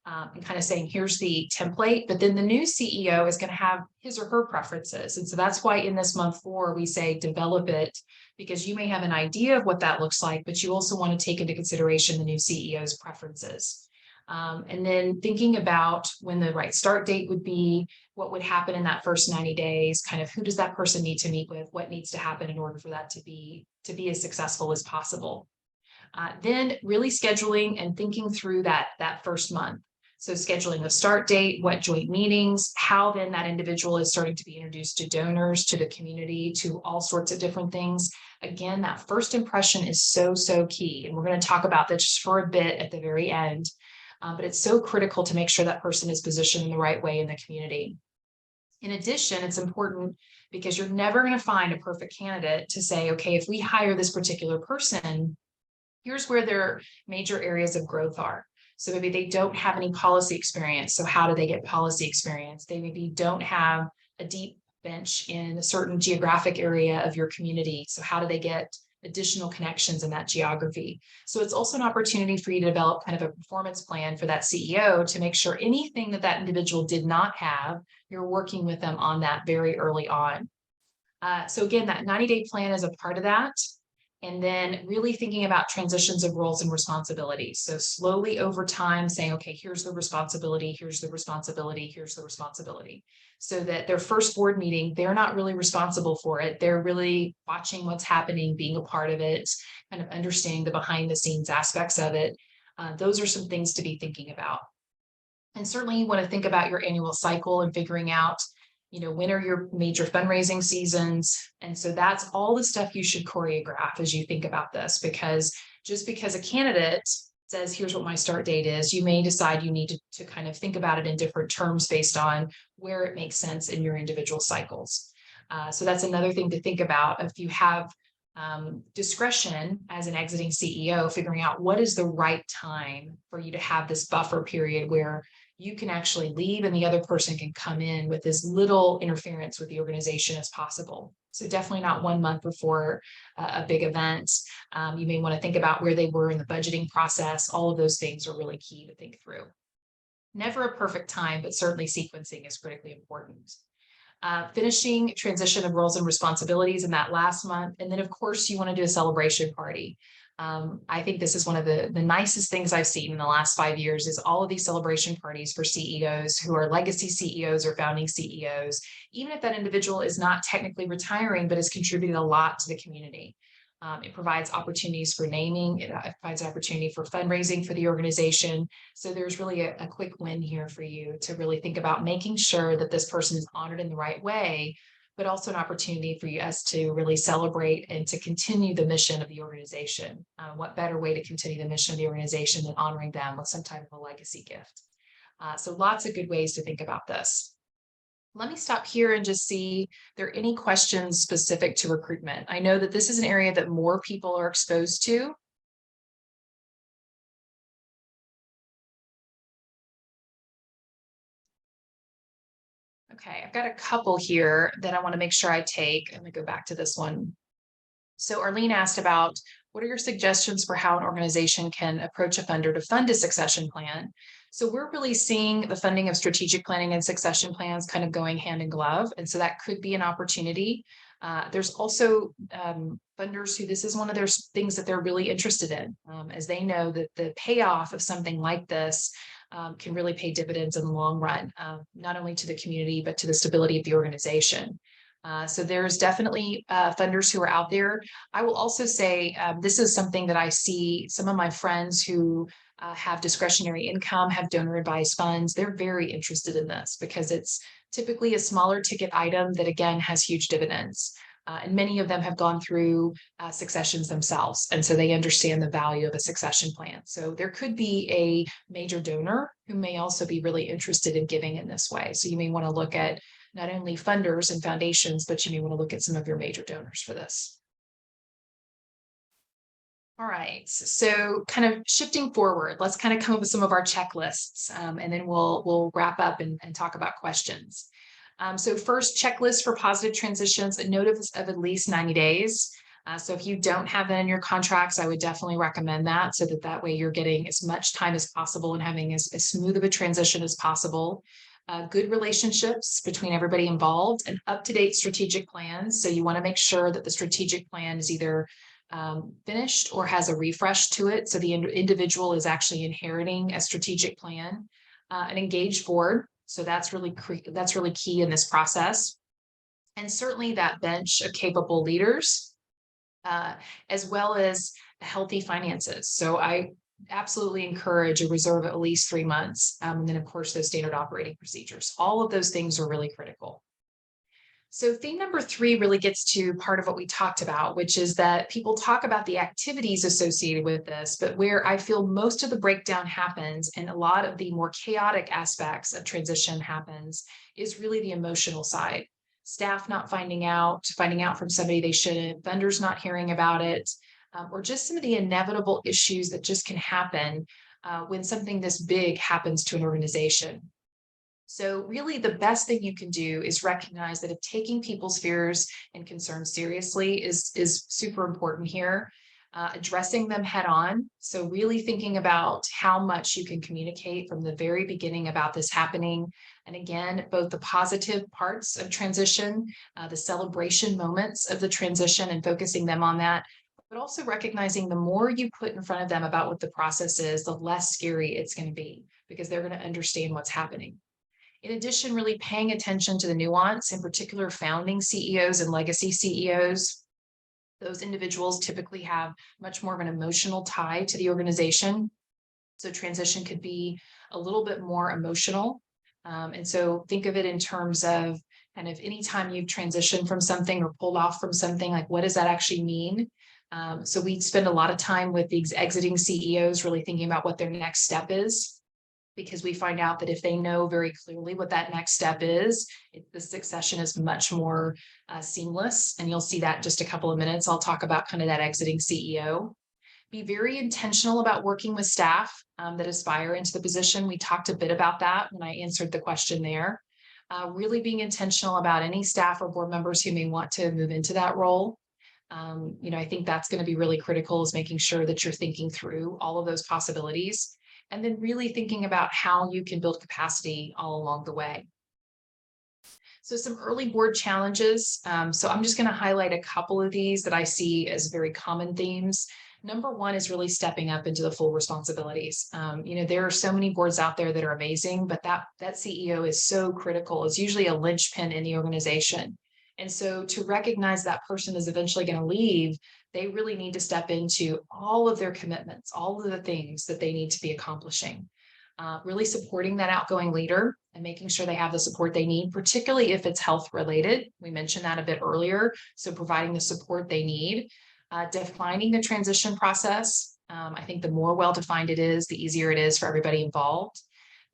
and kind of saying, here's the template, but then the new CEO is going to have his or her preferences. And so that's why in this month 4, we say develop it, because you may have an idea of what that looks like, but you also want to take into consideration the new CEO's preferences. And then thinking about when the right start date would be, what would happen in that first 90 days, kind of who does that person need to meet with, what needs to happen in order for that to be as successful as possible. Then really scheduling and thinking through that first month. So scheduling the start date, what joint meetings, how then that individual is starting to be introduced to donors, to the community, to all sorts of different things. Again, that first impression is so, so key. And we're going to talk about that just for a bit at the very end. But it's so critical to make sure that person is positioned in the right way in the community. In addition, it's important because you're never going to find a perfect candidate to say, okay, if we hire this particular person, here's where their major areas of growth are. So maybe they don't have any policy experience. So how do they get policy experience? They maybe don't have a deep bench in a certain geographic area of your community. So how do they get additional connections in that geography? So it's also an opportunity for you to develop kind of a performance plan for that CEO to make sure anything that individual did not have, you're working with them on that very early on. So again, that 90-day plan is a part of that. And then really thinking about transitions of roles and responsibilities. So slowly over time saying, okay, here's the responsibility, here's the responsibility, here's the responsibility. So that their first board meeting, they're not really responsible for it. They're really watching what's happening, being a part of it, kind of understanding the behind the scenes aspects of it. Those are some things to be thinking about. And certainly you want to think about your annual cycle and figuring out, when are your major fundraising seasons? And so that's all the stuff you should choreograph as you think about this, because just because a candidate says, here's what my start date is, you may decide you need to kind of think about it in different terms based on where it makes sense in your individual cycles. So that's another thing to think about. If you have discretion as an exiting CEO, figuring out what is the right time for you to have this buffer period where you can actually leave and the other person can come in with as little interference with the organization as possible. So definitely not 1 month before a big event. You may want to think about where they were in the budgeting process. All of those things are really key to think through. Never a perfect time, but certainly sequencing is critically important. Finishing transition of roles and responsibilities in that last month. And then of course you want to do a celebration party. I think this is one of the nicest things I've seen in the last 5 years is all of these celebration parties for CEOs who are legacy CEOs or founding CEOs, even if that individual is not technically retiring, but has contributed a lot to the community. It provides opportunities for naming, it provides opportunity for fundraising for the organization. So there's really a quick win here for you to really think about making sure that this person is honored in the right way, but also an opportunity for us to really celebrate and to continue the mission of the organization. What better way to continue the mission of the organization than honoring them with some type of a legacy gift? So lots of good ways to think about this. Let me stop here and just see if there are any questions specific to recruitment. I know that this is an area that more people are exposed to. Okay, I've got a couple here that I want to make sure I take. I'm going to go back to this one. So Arlene asked about, what are your suggestions for how an organization can approach a funder to fund a succession plan? So we're really seeing the funding of strategic planning and succession plans kind of going hand in glove. And so that could be an opportunity. There's also funders who this is one of their things that they're really interested in, as they know that the payoff of something like this can really pay dividends in the long run, not only to the community, but to the stability of the organization. So there's definitely funders who are out there. I will also say this is something that I see some of my friends who have discretionary income, have donor advised funds. They're very interested in this because it's typically a smaller ticket item that again has huge dividends. And many of them have gone through successions themselves. And so they understand the value of a succession plan. So there could be a major donor who may also be really interested in giving in this way. So you may want to look at not only funders and foundations, but you may want to look at some of your major donors for this. All right, so kind of shifting forward, let's kind of come up with some of our checklists, and then we'll wrap up and talk about questions. So first, checklist for positive transitions, a notice of at least 90 days. So if you don't have that in your contracts, I would definitely recommend that so that way you're getting as much time as possible and having as smooth of a transition as possible. Good relationships between everybody involved and up-to-date strategic plans. So you want to make sure that the strategic plan is either finished or has a refresh to it. So the individual is actually inheriting a strategic plan, an engaged board. So that's really key in this process. And certainly that bench of capable leaders, as well as healthy finances. So I absolutely encourage a reserve of at least 3 months. And then of course, those standard operating procedures. All of those things are really critical. So theme number 3 really gets to part of what we talked about, which is that people talk about the activities associated with this, but where I feel most of the breakdown happens and a lot of the more chaotic aspects of transition happens is really the emotional side. Staff not finding out from somebody they shouldn't, vendors not hearing about it, or just some of the inevitable issues that just can happen when something this big happens to an organization. So really the best thing you can do is recognize that if taking people's fears and concerns seriously is super important here, addressing them head on. So really thinking about how much you can communicate from the very beginning about this happening. And again, both the positive parts of transition, the celebration moments of the transition and focusing them on that, but also recognizing the more you put in front of them about what the process is, the less scary it's going to be because they're going to understand what's happening. In addition, really paying attention to the nuance, in particular, founding CEOs and legacy CEOs. Those individuals typically have much more of an emotional tie to the organization. So transition could be a little bit more emotional. And so think of it in terms of kind of anytime you've transitioned from something or pulled off from something, like what does that actually mean? So we spend a lot of time with the exiting CEOs really thinking about what their next step is, because we find out that if they know very clearly what that next step is, the succession is much more seamless. And you'll see that in just a couple of minutes. I'll talk about kind of that exiting CEO. Be very intentional about working with staff that aspire into the position. We talked a bit about that when I answered the question there. Really being intentional about any staff or board members who may want to move into that role. I think that's going to be really critical, is making sure that you're thinking through all of those possibilities, and then really thinking about how you can build capacity all along the way. So some early board challenges. So I'm just going to highlight a couple of these that I see as very common themes. Number one is really stepping up into the full responsibilities. There are so many boards out there that are amazing, but that CEO is so critical. It's usually a linchpin in the organization. And so to recognize that person is eventually going to leave, they really need to step into all of their commitments, all of the things that they need to be accomplishing. Really supporting that outgoing leader and making sure they have the support they need, particularly if it's health related. We mentioned that a bit earlier. So providing the support they need. Defining the transition process. I think the more well-defined it is, the easier it is for everybody involved.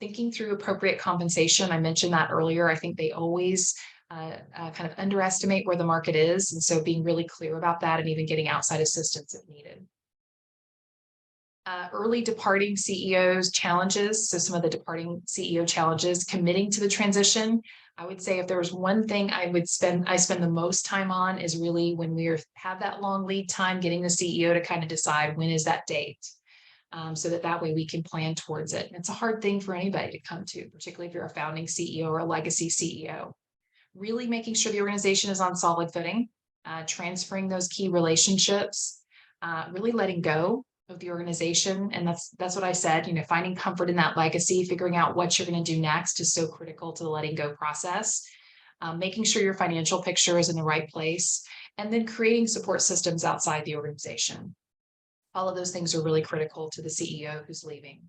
Thinking through appropriate compensation. I mentioned that earlier. I think they always kind of underestimate where the market is. And so being really clear about that and even getting outside assistance if needed. Early departing CEOs challenges. So some of the departing CEO challenges, committing to the transition. I would say if there was one thing I spend the most time on, is really when we have that long lead time, getting the CEO to kind of decide when is that date, so that way we can plan towards it. And it's a hard thing for anybody to come to, particularly if you're a founding CEO or a legacy CEO. Really making sure the organization is on solid footing, transferring those key relationships, really letting go of the organization. And that's what I said, finding comfort in that legacy, figuring out what you're going to do next is so critical to the letting go process. Making sure your financial picture is in the right place, and then creating support systems outside the organization. All of those things are really critical to the CEO who's leaving.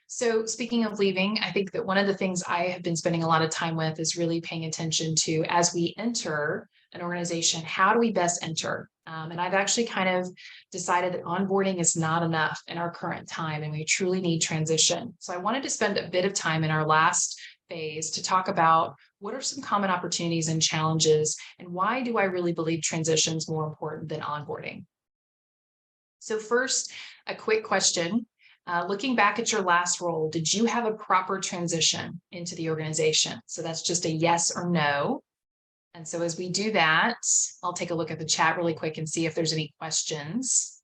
So speaking of leaving, I think that one of the things I have been spending a lot of time with is really paying attention to, as we enter an organization, how do we best enter? And I've actually kind of decided that onboarding is not enough in our current time, and we truly need transition. So I wanted to spend a bit of time in our last phase to talk about what are some common opportunities and challenges, and why do I really believe transition is more important than onboarding? So first, a quick question. Looking back at your last role, did you have a proper transition into the organization? So that's just a yes or no. And so as we do that, I'll take a look at the chat really quick and see if there's any questions.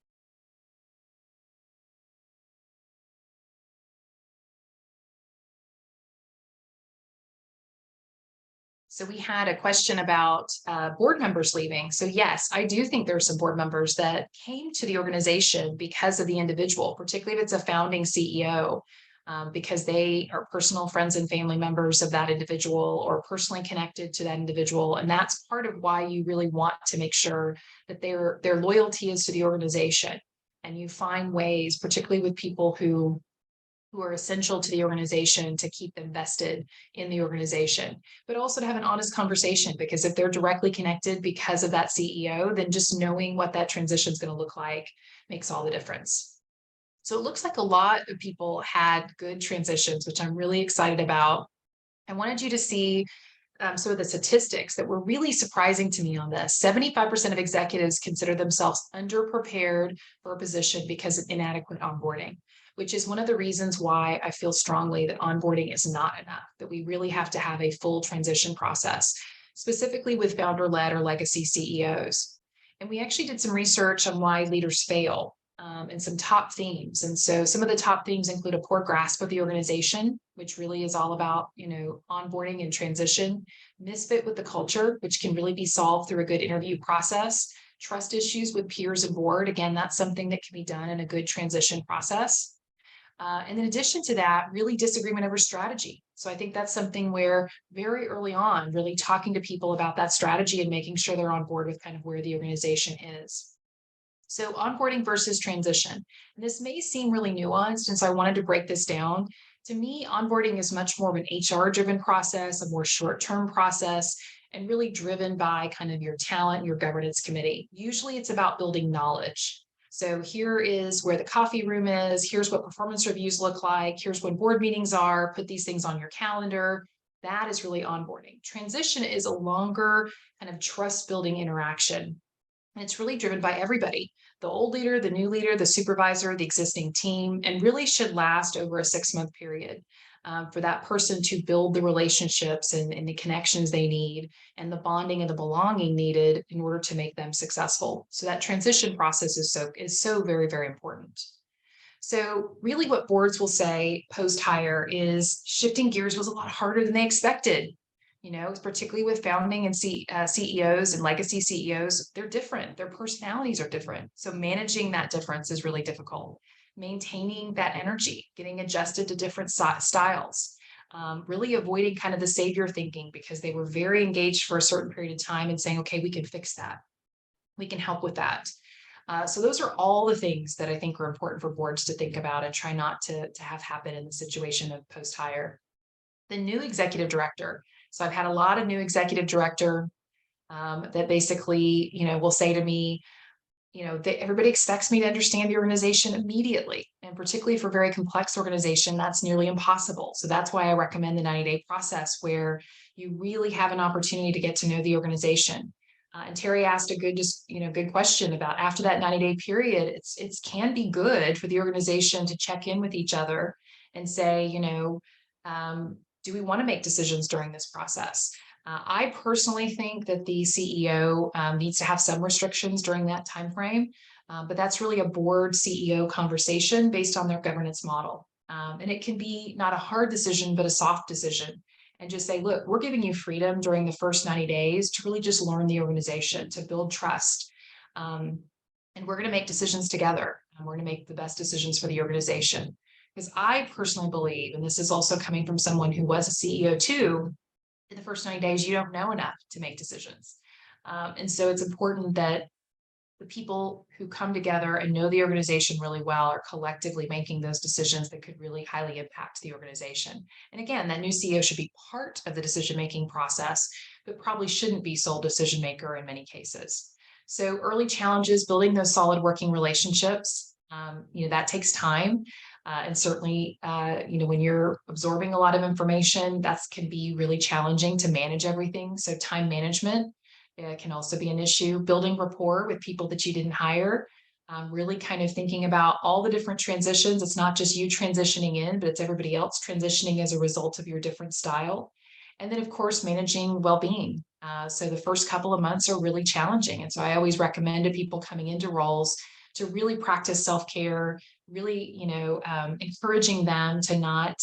So we had a question about board members leaving. So yes, I do think there are some board members that came to the organization because of the individual, particularly if it's a founding CEO, because they are personal friends and family members of that individual or personally connected to that individual. And that's part of why you really want to make sure that their loyalty is to the organization. And you find ways, particularly with people who are essential to the organization, to keep them vested in the organization, but also to have an honest conversation, because if they're directly connected because of that CEO, then just knowing what that transition is going to look like makes all the difference. So it looks like a lot of people had good transitions, which I'm really excited about. I wanted you to see some of the statistics that were really surprising to me on this. 75% of executives consider themselves underprepared for a position because of inadequate onboarding, which is one of the reasons why I feel strongly that onboarding is not enough, that we really have to have a full transition process, specifically with founder-led or legacy CEOs. And we actually did some research on why leaders fail, and some top themes. And so some of the top themes include a poor grasp of the organization, which really is all about, onboarding and transition, misfit with the culture, which can really be solved through a good interview process, Trust issues with peers and board. Again, that's something that can be done in a good transition process. And in addition to that, really disagreement over strategy. So I think that's something where very early on, really talking to people about that strategy and making sure they're on board with kind of where the organization is. So onboarding versus transition. And this may seem really nuanced, and so I wanted to break this down. To me, onboarding is much more of an HR-driven process, a more short-term process, and really driven by kind of your talent, your governance committee. Usually it's about building knowledge. So here is where the coffee room is. Here's what performance reviews look like. Here's when board meetings are. Put these things on your calendar. That is really onboarding. Transition is a longer kind of trust building interaction. And it's really driven by everybody, the old leader, the new leader, the supervisor, the existing team, and really should last over a 6-month period for that person to build the relationships and the connections they need and the bonding and the belonging needed in order to make them successful. So that transition process is so very, very important. So really what boards will say post-hire is shifting gears was a lot harder than they expected. Particularly with founding and CEOs and legacy CEOs, they're different. Their personalities are different. So managing that difference is really difficult. Maintaining that energy, getting adjusted to different styles, really avoiding kind of the savior thinking because they were very engaged for a certain period of time and saying, okay, we can fix that. We can help with that. So those are all the things that I think are important for boards to think about and try not to have happen in the situation of post-hire. The new executive director. So I've had a lot of new executive director that basically, will say to me, everybody expects me to understand the organization immediately. And particularly for very complex organization, that's nearly impossible. So that's why I recommend the 90-day process where you really have an opportunity to get to know the organization. And Terry asked a good question about after that 90-day period, it can be good for the organization to check in with each other and say, do we want to make decisions during this process? I personally think that the CEO needs to have some restrictions during that time frame, but that's really a board CEO conversation based on their governance model. And it can be not a hard decision, but a soft decision. And just say, look, we're giving you freedom during the first 90 days to really just learn the organization, to build trust. And we're going to make decisions together. And we're going to make the best decisions for the organization. Because I personally believe, and this is also coming from someone who was a CEO too, in the first 90 days, you don't know enough to make decisions. And so it's important that the people who come together and know the organization really well are collectively making those decisions that could really highly impact the organization. And again, that new CEO should be part of the decision-making process, but probably shouldn't be sole decision maker in many cases. So early challenges, building those solid working relationships, that takes time. And certainly, when you're absorbing a lot of information, that can be really challenging to manage everything. So time management can also be an issue. Building rapport with people that you didn't hire, really kind of thinking about all the different transitions. It's not just you transitioning in, but it's everybody else transitioning as a result of your different style. And then, of course, managing well-being. So the first couple of months are really challenging. And so I always recommend to people coming into roles to really practice self-care, really, encouraging them to not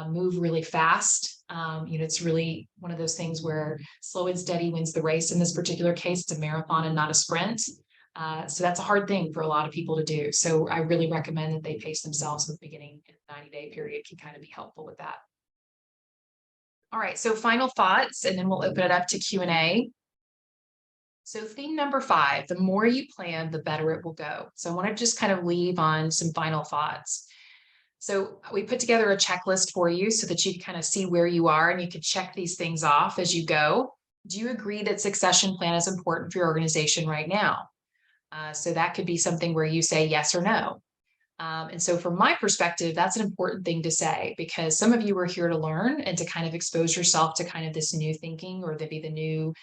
move really fast. It's really one of those things where slow and steady wins the race. In this particular case, it's a marathon and not a sprint. So that's a hard thing for a lot of people to do. So I really recommend that they pace themselves at the beginning. A 90-day period can kind of be helpful with that. All right, so final thoughts, and then we'll open it up to Q&A. So theme number 5, the more you plan, the better it will go. So I want to just kind of leave on some final thoughts. So we put together a checklist for you so that you kind of see where you are and you can check these things off as you go. Do you agree that succession plan is important for your organization right now? So that could be something where you say yes or no. And so from my perspective, that's an important thing to say because some of you are here to learn and to kind of expose yourself to kind of this new thinking or maybe the new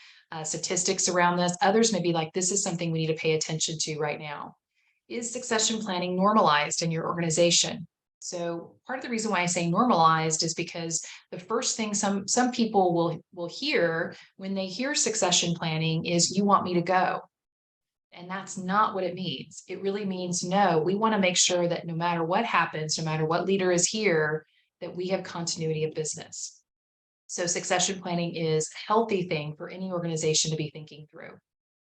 statistics around this. Others may be like, this is something we need to pay attention to right now. Is succession planning normalized in your organization? So part of the reason why I say normalized is because the first thing some people will hear when they hear succession planning is you want me to go. And that's not what it means. It really means, no, we want to make sure that no matter what happens, no matter what leader is here, that we have continuity of business. So succession planning is a healthy thing for any organization to be thinking through.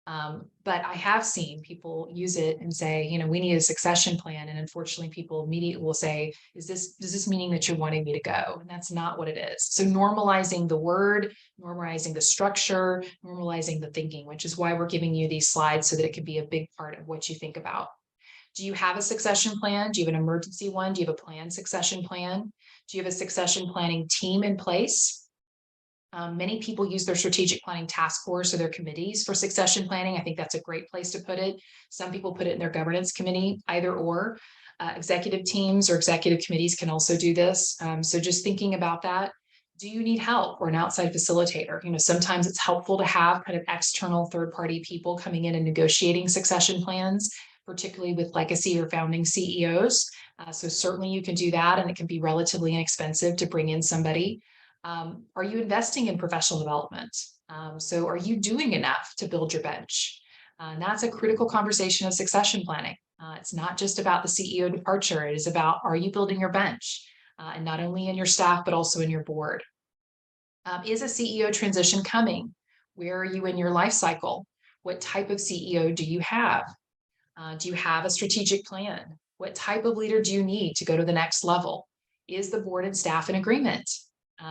But I have seen people use it and say, we need a succession plan. And unfortunately, people immediately will say, does this meaning that you're wanting me to go? And that's not what it is. So normalizing the word, normalizing the structure, normalizing the thinking, which is why we're giving you these slides so that it can be a big part of what you think about. Do you have a succession plan? Do you have an emergency one? Do you have a planned succession plan? Do you have a succession planning team in place? Many people use their strategic planning task force or their committees for succession planning. I think that's a great place to put it. Some people put it in their governance committee, either or. Executive teams or executive committees can also do this. So just thinking about that. Do you need help or an outside facilitator? Sometimes it's helpful to have kind of external third-party people coming in and negotiating succession plans, particularly with legacy or founding CEOs. So certainly you can do that, and it can be relatively inexpensive to bring in somebody. Are you investing in professional development? So are you doing enough to build your bench? And that's a critical conversation of succession planning. It's not just about the CEO departure. It is about, are you building your bench? And not only in your staff, but also in your board. Is a CEO transition coming? Where are you in your life cycle? What type of CEO do you have? Do you have a strategic plan? What type of leader do you need to go to the next level? Is the board and staff in agreement?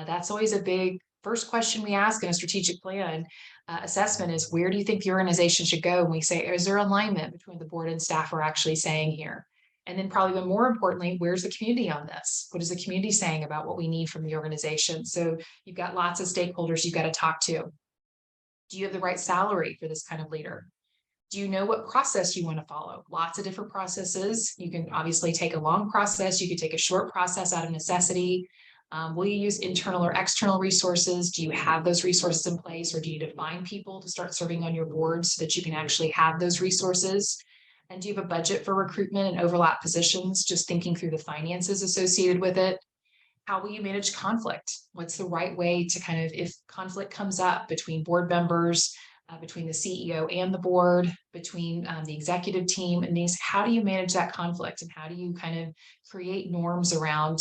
That's always a big first question we ask in a strategic plan assessment is, where do you think the organization should go? And we say, is there alignment between the board and staff are actually saying here? And then probably even more importantly, where's the community on this? What is the community saying about what we need from the organization? So you've got lots of stakeholders you've got to talk to. Do you have the right salary for this kind of leader? Do you know what process you want to follow? Lots of different processes. You can obviously take a long process. You could take a short process out of necessity. Will you use internal or external resources? Do you have those resources in place, or do you define people to start serving on your board so that you can actually have those resources? And do you have a budget for recruitment and overlap positions? Just thinking through the finances associated with it. How will you manage conflict? What's the right way to kind of, if conflict comes up between board members, between the CEO and the board, between the executive team and these, how do you manage that conflict? And how do you kind of create norms around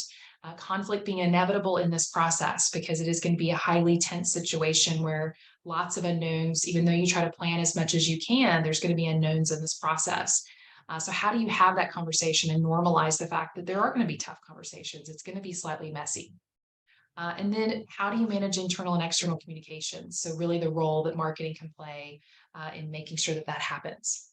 conflict being inevitable in this process? Because it is going to be a highly tense situation where lots of unknowns, even though you try to plan as much as you can, there's going to be unknowns in this process. So how do you have that conversation and normalize the fact that there are going to be tough conversations? It's going to be slightly messy. And then how do you manage internal and external communications? So really the role that marketing can play in making sure that that happens.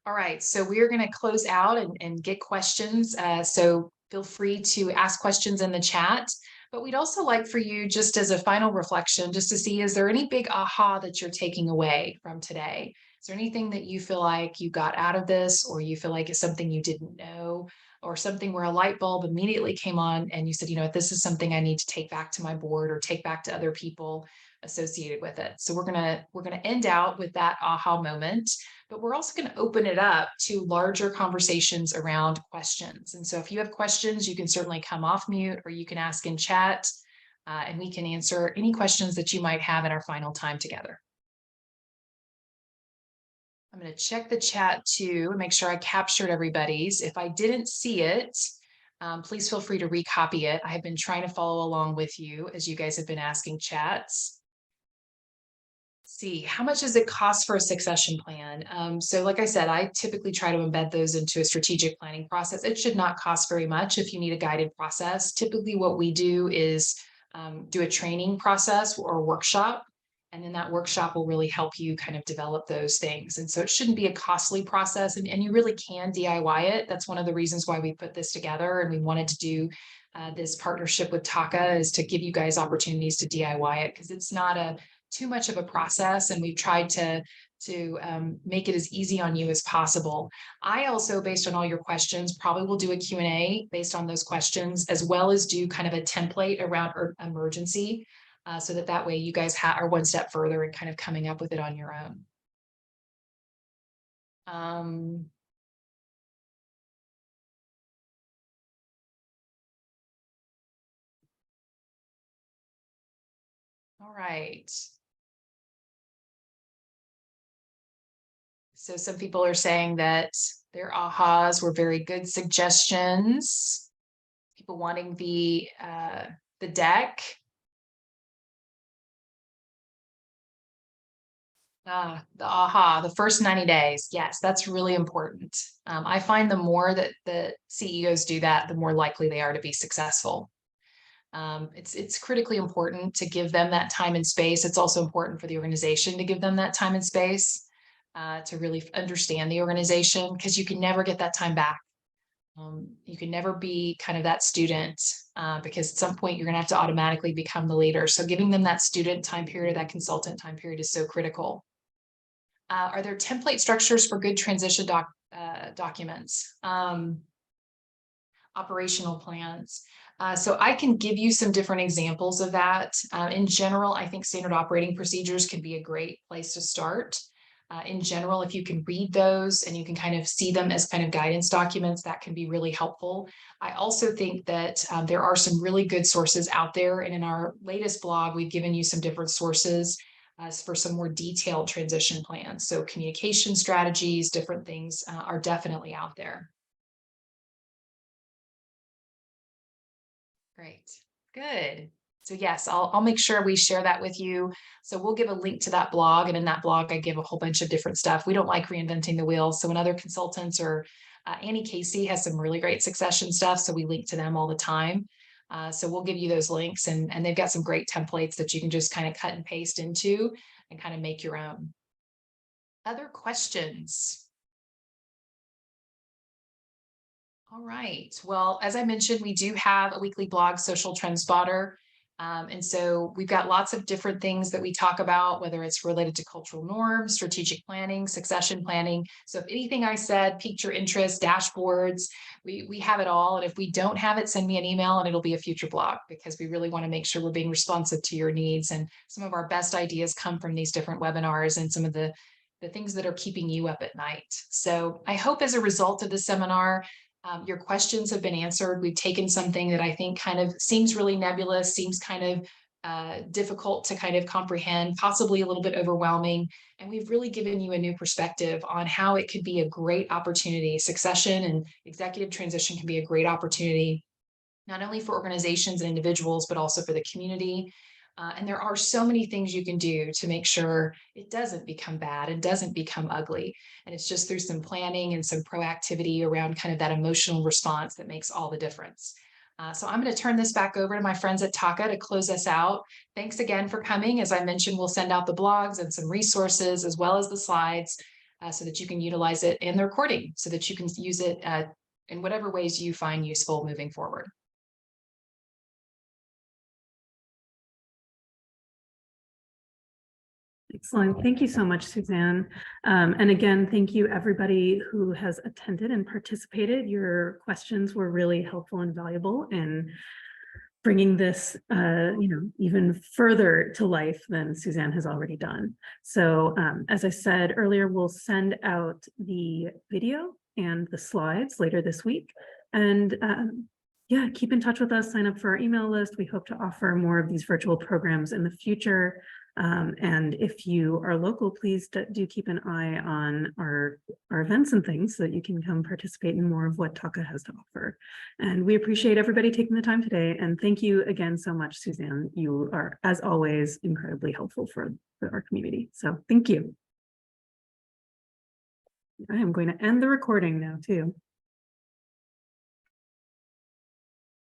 All right, so we are going to close out and get questions. So feel free to ask questions in the chat. But we'd also like for you, just as a final reflection, just to see, is there any big aha that you're taking away from today? Is there anything that you feel like you got out of this, or you feel like it's something you didn't know, or something where a light bulb immediately came on and you said, this is something I need to take back to my board or take back to other people associated with it? So we're gonna end out with that aha moment, but we're also going to open it up to larger conversations around questions. And so if you have questions, you can certainly come off mute, or you can ask in chat, and we can answer any questions that you might have in our final time together. I'm going to check the chat too and make sure I captured everybody's. If I didn't see it, please feel free to recopy it. I have been trying to follow along with you as you guys have been asking chats. See, how much does it cost for a succession plan? So like I said, I typically try to embed those into a strategic planning process. It should not cost very much if you need a guided process. Typically what we do is do a training process or a workshop, and then that workshop will really help you kind of develop those things. And so it shouldn't be a costly process, and you really can DIY it. That's one of the reasons why we put this together, and we wanted to do this partnership with TACA, is to give you guys opportunities to DIY it, because it's not too much of a process, and we've tried to make it as easy on you as possible. I also, based on all your questions, probably will do a Q&A based on those questions, as well as do kind of a template around emergency, so that way you guys are one step further and kind of coming up with it on your own. All right. So some people are saying that their ahas were very good suggestions. People wanting the deck. The first 90 days. Yes, that's really important. I find the more that the CEOs do that, the more likely they are to be successful. It's critically important to give them that time and space. It's also important for the organization to give them that time and space to really understand the organization, because you can never get that time back. You can never be kind of that student because at some point you're going to have to automatically become the leader. So giving them that student time period, that consultant time period is so critical. Are there template structures for good transition documents? Operational plans. So I can give you some different examples of that. In general, I think standard operating procedures can be a great place to start. In general, if you can read those and you can kind of see them as kind of guidance documents, that can be really helpful. I also think that there are some really good sources out there. And in our latest blog, we've given you some different sources for some more detailed transition plans. So communication strategies, different things are definitely out there. Great, good. So yes, I'll make sure we share that with you. So we'll give a link to that blog, and in that blog, I give a whole bunch of different stuff. We don't like reinventing the wheel. So when other consultants or Annie Casey has some really great succession stuff, so we link to them all the time. So we'll give you those links, and they've got some great templates that you can just kind of cut and paste into and kind of make your own. Other questions? All right. Well, as I mentioned, we do have a weekly blog, Social Trend Spotter. And so we've got lots of different things that we talk about, whether it's related to cultural norms, strategic planning, succession planning. So if anything I said piqued your interest, dashboards, we have it all. And if we don't have it, send me an email and it'll be a future blog, because we really want to make sure we're being responsive to your needs. And some of our best ideas come from these different webinars and some of the things that are keeping you up at night. So I hope as a result of the seminar, your questions have been answered. We've taken something that I think kind of seems really nebulous, seems kind of difficult to kind of comprehend, possibly a little bit overwhelming. And we've really given you a new perspective on how it could be a great opportunity. Succession and executive transition can be a great opportunity, not only for organizations and individuals, but also for the community. And there are so many things you can do to make sure it doesn't become bad and doesn't become ugly. And it's just through some planning and some proactivity around kind of that emotional response that makes all the difference. So I'm going to turn this back over to my friends at TACA to close us out. Thanks again for coming. As I mentioned, we'll send out the blogs and some resources as well as the slides so that you can utilize it, and the recording so that you can use it in whatever ways you find useful moving forward. Excellent. Thank you so much, Suzanne. And again, thank you everybody who has attended and participated. Your questions were really helpful and valuable in bringing this, even further to life than Suzanne has already done. So as I said earlier, we'll send out the video and the slides later this week. And yeah, keep in touch with us, sign up for our email list. We hope to offer more of these virtual programs in the future. And if you are local, please do keep an eye on our events and things so that you can come participate in more of what TACA has to offer. And we appreciate everybody taking the time today. And thank you again so much, Suzanne. You are, as always, incredibly helpful for our community. So thank you. I am going to end the recording now too.